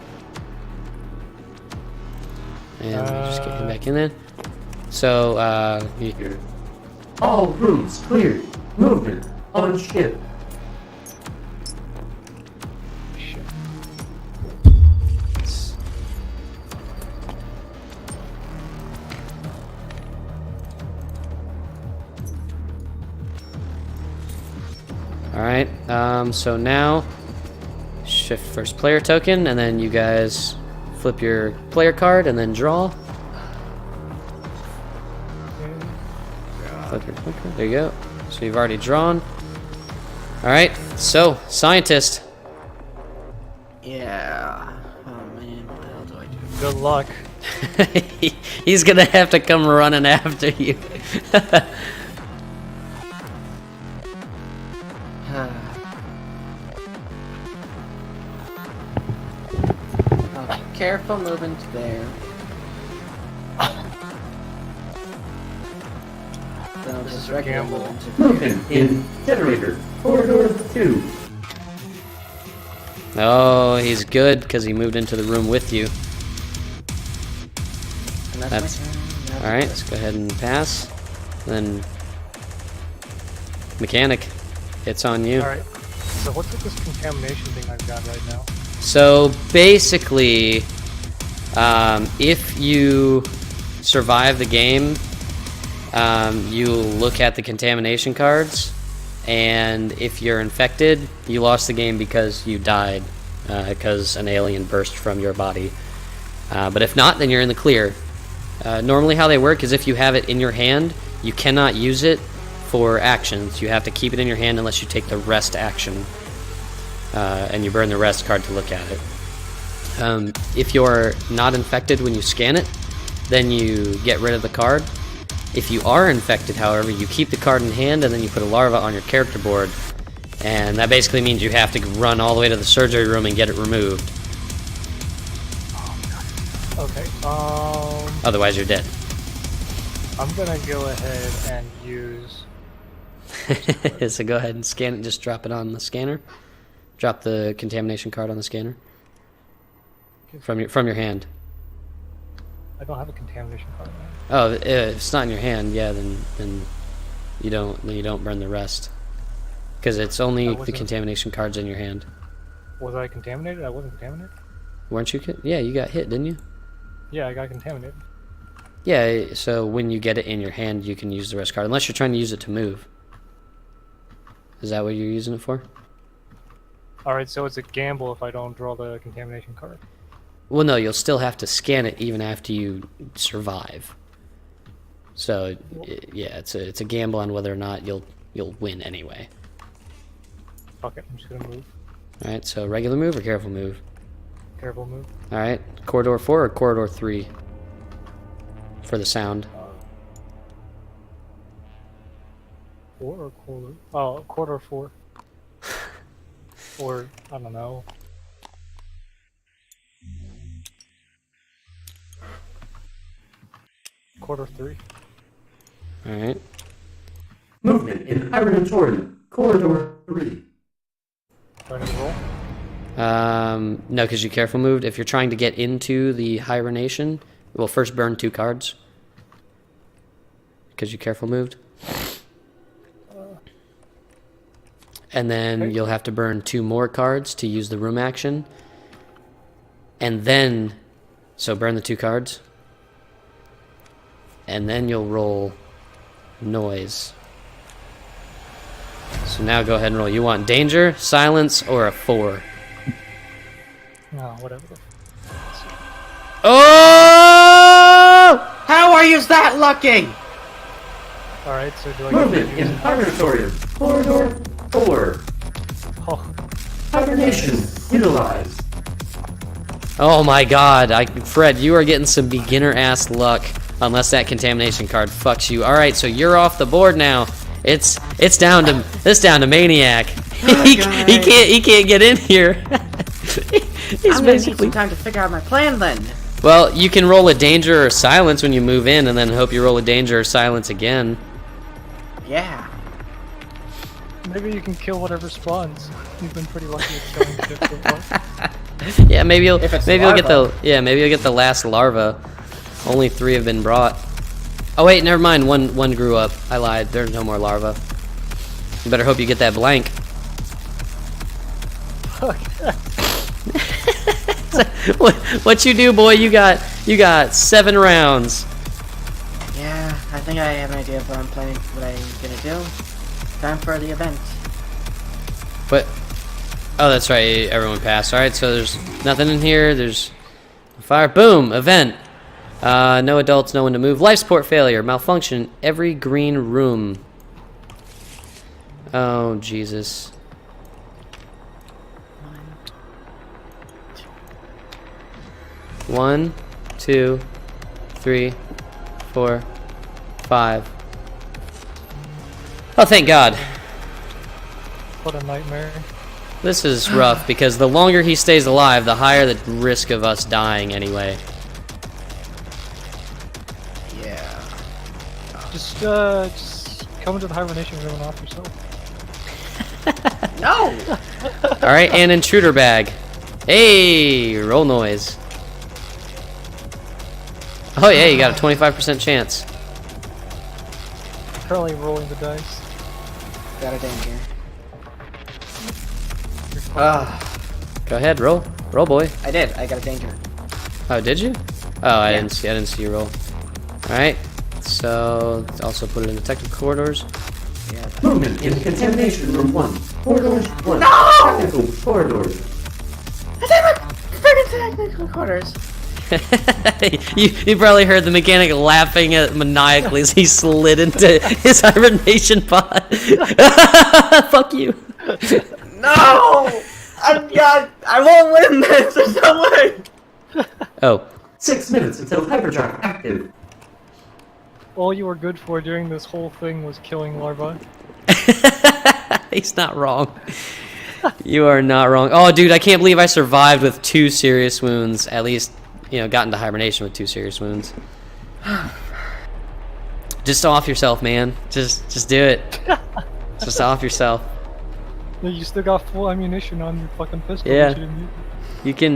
And we just get him back in there. So, All rooms cleared. Movement on ship. Shit. Alright, so now shift first player token, and then you guys flip your player card and then draw. Flip your player card. There you go. So you've already drawn. Alright, so scientist. Yeah. Oh man, what the hell do I do? Good luck. He's gonna have to come running after you. Okay, careful moving to there. So This just is a regular gamble. moving to there. Movement in generator. Corridor 2. Oh, he's good because he moved into the room with you. And That's- my turn. Yep. Alright, let's go ahead and pass. Then mechanic, it's on you. Alright. So what's with this contamination thing I've got right now? So basically, if you survive the game, you look at the contamination cards, and if you're infected, you lost the game because you died, because an alien burst from your body. But if not, then you're in the clear. Normally how they work is if you have it in your hand, you cannot use it for actions. You have to keep it in your hand unless you take the rest action. And you burn the rest card to look at it. If you're not infected when you scan it, then you get rid of the card. If you are infected, however, you keep the card in hand and then you put a larva on your character board. And that basically means you have to run all the way to the surgery room and get it removed. Okay, Otherwise you're dead. I'm gonna go ahead and use... So go ahead and scan it, just drop it on the scanner. Drop the contamination card on the scanner. From your hand. I don't have a contamination card now. Oh, if it's not in your hand, yeah, then you don't burn the rest. Because it's only That the wasn't- contamination cards in your hand. Was I contaminated? I wasn't contaminated? Weren't you? Yeah, you got hit, didn't you? Yeah, I got contaminated. Yeah, so when you get it in your hand, you can use the rest card, unless you're trying to use it to move. Is that what you're using it for? Alright, so it's a gamble if I don't draw the contamination card. Well, no, you'll still have to scan it even after you survive. So, yeah, it's a gamble on whether or not you'll win anyway. Fuck it, I'm just gonna move. All right, so regular move or careful move? Careful move. All right, corridor 4 or corridor 3 for the sound. 4 or quarter? Oh, quarter 4. Or, I don't know. Quarter 3. All right. Movement in Hibernatorium, Corridor 3. Do I need to roll? No, because you careful moved. If you're trying to get into the hibernation, well, first burn 2 cards. Because you careful moved. And then you'll have to burn 2 more cards to use the room action. And then, so burn the 2 cards. And then you'll roll noise. So now go ahead and roll. You want danger, silence, or a 4? No, whatever. Oh! How are you that lucky? Alright, so do I Movement get in Hibernatorium, Corridor 4. Oh, Hibernation utilized. Oh my god, Fred, you are getting some beginner ass luck unless that contamination card fucks you. Alright, so you're off the board now. It's down to Maniac. he can't get in here. He's I'm gonna need some time to figure out my plan then. Well, you can roll a danger or silence when you move in and then hope you roll a danger or silence again. Yeah. maybe you can kill whatever spawns. You've been pretty lucky at killing shit so far. Yeah, maybe you'll If it's maybe you'll get larva. maybe you'll get the last larva. Only 3 have been brought. Oh wait, never mind. One grew up. I lied. There's no more larva. You better hope you get that blank. What you do, boy? You got 7 rounds. Yeah, I think I have an idea of what I'm planning, what I'm gonna do. Time for the event. But oh, that's right. Everyone passed. All right, so there's nothing in here. There's fire. Boom. Event. No adults. No one to move. Life support failure. Malfunction. Every green room. Oh Jesus. One, 2, 3, 4, 5. Oh, thank God. What a nightmare. This is rough because the longer he stays alive, the higher the risk of us dying anyway. Yeah. Just come into the hibernation room and off yourself. No! Alright, and intruder bag. Hey, roll noise. Oh yeah, you got a 25% chance. Currently rolling the dice. Got a danger. Go ahead, roll. Roll, boy. I did. I got a danger. Oh, did you? Oh, I Yeah. didn't see you roll. Alright. So also put it in the technical corridors. Yeah. Movement in Contamination Room 1. Corridors 1. No! Technical corridors. Friggin' technical quarters. you probably heard the mechanic laughing at maniacally as he slid into his hibernation pod. Fuck you. No! I won't win this. There's no way. Oh. 6 minutes until hyperdrive active. All you were good for during this whole thing was killing larvae. He's not wrong. You are not wrong. Oh, dude, I can't believe I survived with 2 serious wounds. At least, got into hibernation with 2 serious wounds. Just off yourself, man. Just do it. Just off yourself. Yeah, you still got full ammunition on your fucking pistol. Yeah. But you didn't use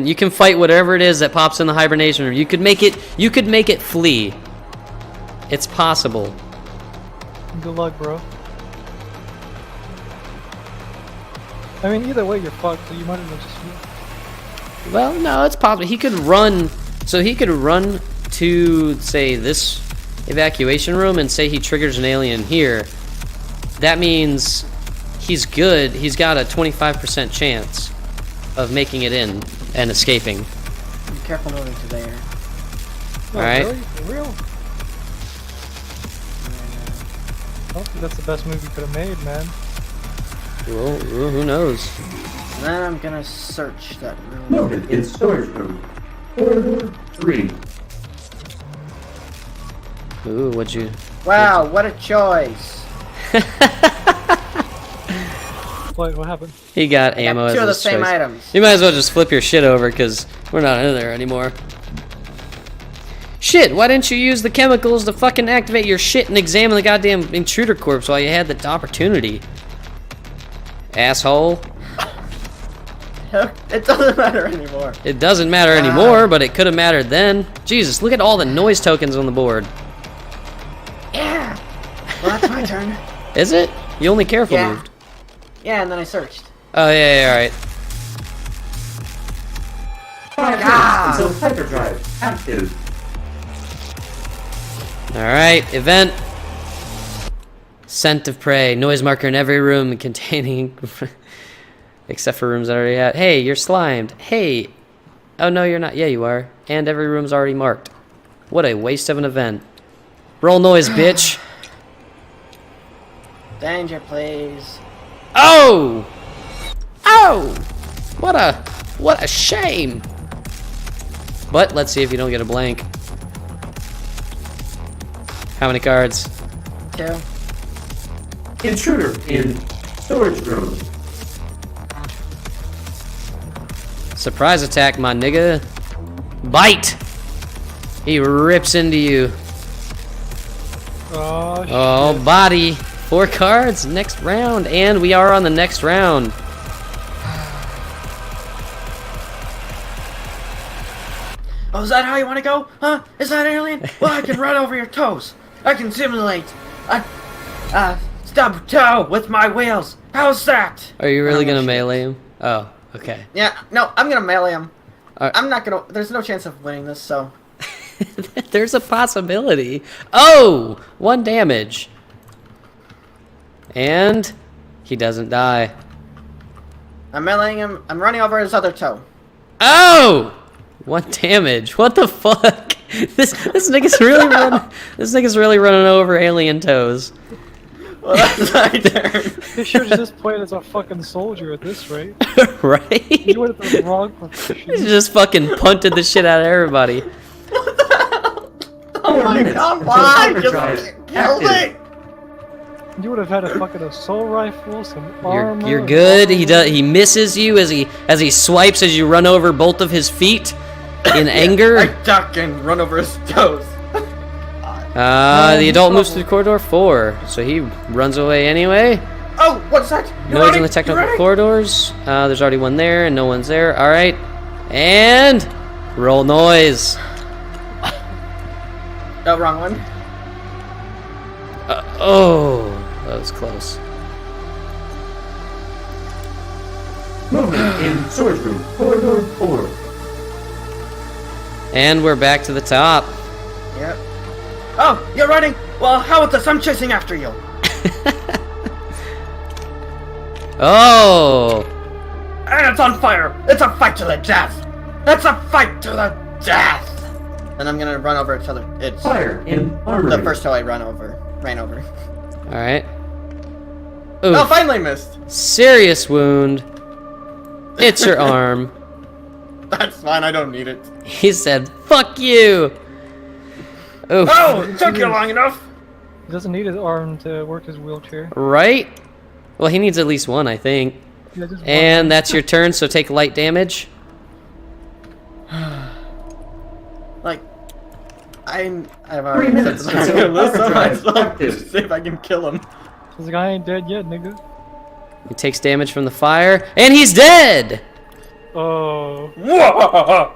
it. You can fight whatever it is that pops in the hibernation room. You could make it flee. It's possible. Good luck, bro. I mean, either way, you're fucked, so you might as well just... Well, no, it's possible. He could run. So he could run to, say, this evacuation room and say he triggers an alien here. That means he's good. He's got a 25% chance of making it in and escaping. Be careful moving to there. Oh, Alright. really? For real? I don't think that's the best move you could have made, man. Well, who knows? And then I'm gonna search that room. Movement in storage room. Corridor 3. Ooh, what'd you... Wow, what a choice! What happened? He got I ammo got as two of the his same choice. items. You might as well just flip your shit over, because we're not in there anymore. Shit, why didn't you use the chemicals to fucking activate your shit and examine the goddamn intruder corpse while you had the opportunity? Asshole. It doesn't matter anymore. It doesn't matter anymore, but it could have mattered then. Jesus, look at all the noise tokens on the board. Yeah! Well, that's my turn. Is it? You only careful Yeah. moved. Yeah, and then I searched. Oh, yeah, alright. 5 minutes until hyperdrive active. Alright, event. Scent of prey. Noise marker in every room containing... Except for rooms that already had. Hey, you're slimed. Hey. Oh, no, you're not. Yeah, you are. And every room's already marked. What a waste of an event. Roll noise, bitch. Danger, please. Oh! Oh! What a shame. But let's see if you don't get a blank. How many cards? 2. Intruder in storage room. Surprise attack, my nigga. Bite! He rips into you. Oh, Oh, shit. body. 4 cards, next round. And we are on the next round. Oh, is that how you want to go? Huh? Is that alien? Well, I can run over your toes. I can simulate stub toe with my wheels. How's that? Are you really Oh, gonna shit. melee him? Oh, okay. Yeah, no, I'm gonna melee him. Alright. I'm not gonna. There's no chance of winning this, so. There's a possibility. Oh! 1 damage. And he doesn't die. I'm meleeing him. I'm running over his other toe. Oh! 1 damage. What the fuck? This nigga's really running over alien toes. Well, that's my turn. He should have just played as a fucking soldier at this rate. Right? He went at the wrong He position. just fucking punted the shit out of everybody. Oh my god, why? Just kill me! You would have had a fucking assault rifle, some armor. You're good. He misses you as he swipes as you run over both of his feet in anger. I duck and run over his toes. The adult moves through corridor 4, so he runs away anyway. Oh, what's that? You Noise ready? in the You technical ready? corridors. There's already one there, and no one's there. All right, and roll noise. No, wrong one. Oh, that was close. Movement in storage room. Corridor 4. And we're back to the top. Yep. Oh, you're running? Well, how about this? I'm chasing after you. Oh, And it's on fire. It's a fight to the death. It's a fight to the death. And I'm gonna run over its other. It's Fire in armory. the first toe I ran over. all right. Oh, Oof. finally missed. Serious wound. It's your arm. That's fine. I don't need it. He said, "Fuck you." Oof. Oh, it took you long enough. He doesn't need his arm to work his wheelchair. Right? Well, he needs at least one, I think. Yeah, just one. And that's your turn, so take light damage. Like, I've 3 already minutes said that I'm until gonna lose hyperdrive myself. active. See if I can kill him. This guy ain't dead yet, nigga. He takes damage from the fire, and he's dead! Oh.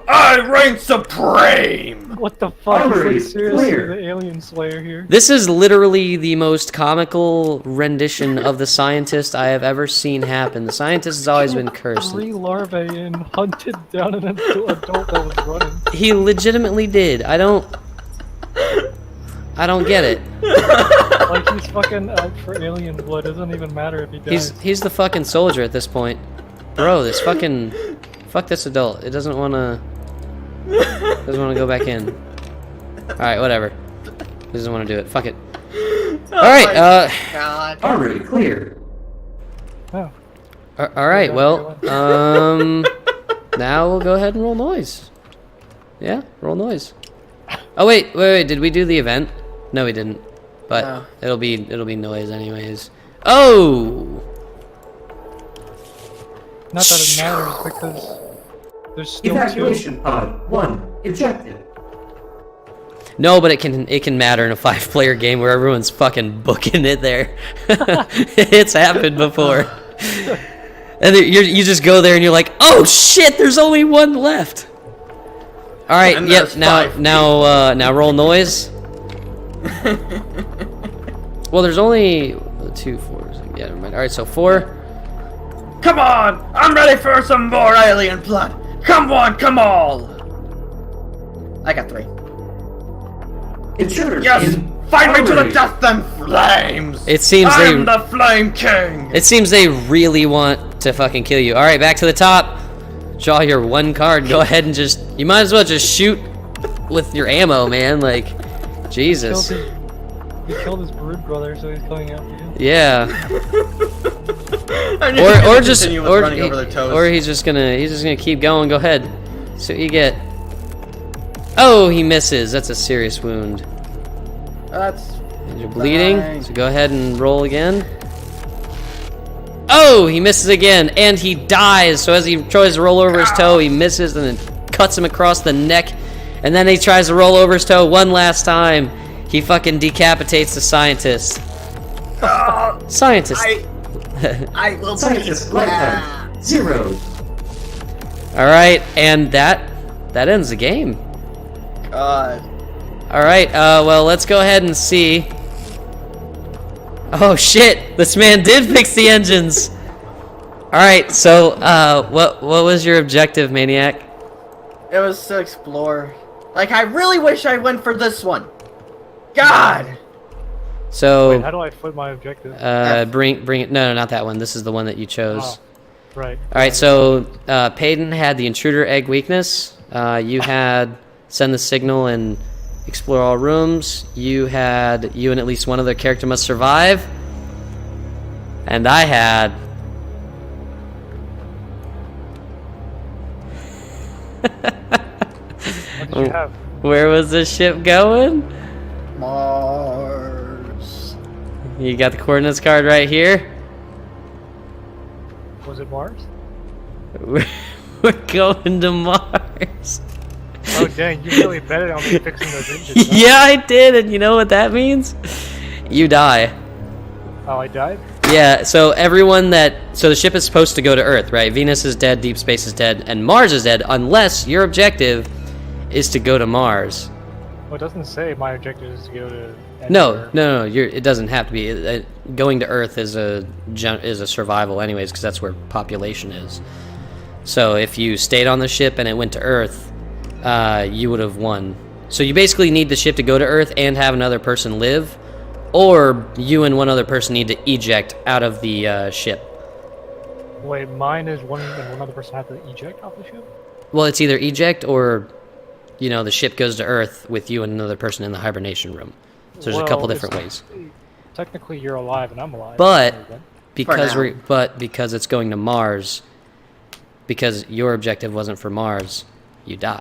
I reign supreme! What the fuck? Armory, Is like, seriously clear. the alien slayer here? This is literally the most comical rendition of the scientist I have ever seen happen. The scientist has always been cursed. 3 larvae and hunted down an adult that was running. He legitimately did. I don't get it. Like he's fucking out for alien blood. It doesn't even matter if he dies. He's the fucking soldier at this point. Bro, this fucking fuck this adult. It doesn't wanna go back in. Alright, whatever. He doesn't wanna do it. Fuck it. Alright, God. Armory clear. Oh. alright, well, now we'll go ahead and roll noise. Yeah, roll noise. Oh wait, did we do the event? No, we didn't. But No. it'll be noise anyways. Oh! Not that it matters because there's still 2. Evacuation pod 1 ejected. No, but it can matter in a 5-player game where everyone's fucking booking it there. It's happened before. And you just go there and you're like, oh shit, there's only 1 left. All right, And yep. there's Now 5 now roll noise. Well, there's only 2 4s. Yeah, never mind. All right, so 4. Come on! I'm ready for some more alien blood! Come on, come all! I got 3. Intruders Yes! in Fight me to the armory. death and flames! It seems I'm the Flame King! It seems they really want to fucking kill you. All right, back to the top. Draw your 1 card. Go ahead and you might as well just shoot with your ammo, man. Like, Jesus. He killed his brood brother, so he's coming after you. Yeah. Or just he's just gonna keep going. Go ahead. See what you get. Oh, he misses. That's a serious wound. That's And you're bleeding. fine. So go ahead and roll again. Oh, he misses again, and he dies. So as he tries to roll over his toe, he misses and then cuts him across the neck. And then he tries to roll over his toe one last time. He fucking decapitates the scientist. Scientist. I will Scientist lifetime 0. All right, and that ends the game. God. All right, well, let's go ahead and see. Oh shit! This man did fix the engines. All right, so what was your objective, Maniac? It was to explore. Like, I really wish I went for this one. God! So Wait, how do I flip my objective? bring it. No, not that one. This is the one that you chose. Oh, right. All right, so Payton had the intruder egg weakness. You had send the signal and explore all rooms. You and at least one other character must survive. And I had What did you have? where was this ship going? Mars. You got the coordinates card right here. Was it Mars? We're going to Mars. Oh dang, you really betted on me fixing those engines. huh? Yeah, I did, and you know what that means? You die. Oh, I died? Yeah, so so the ship is supposed to go to Earth, right? Venus is dead, deep space is dead, and Mars is dead, unless your objective is to go to Mars. Well, it doesn't say my objective is to go to No, anywhere. it doesn't have to be. Going to Earth is a survival anyways, because that's where population is. So if you stayed on the ship and it went to Earth, you would have won. So you basically need the ship to go to Earth and have another person live, or you and one other person need to eject out of the ship. Wait, mine is one and one other person have to eject off the ship? Well, it's either eject or, the ship goes to Earth with you and another person in the hibernation room. So there's a couple Well, different ways. Technically, you're alive and I'm alive. But Okay. because now. because it's going to Mars, because your objective wasn't for Mars, you die.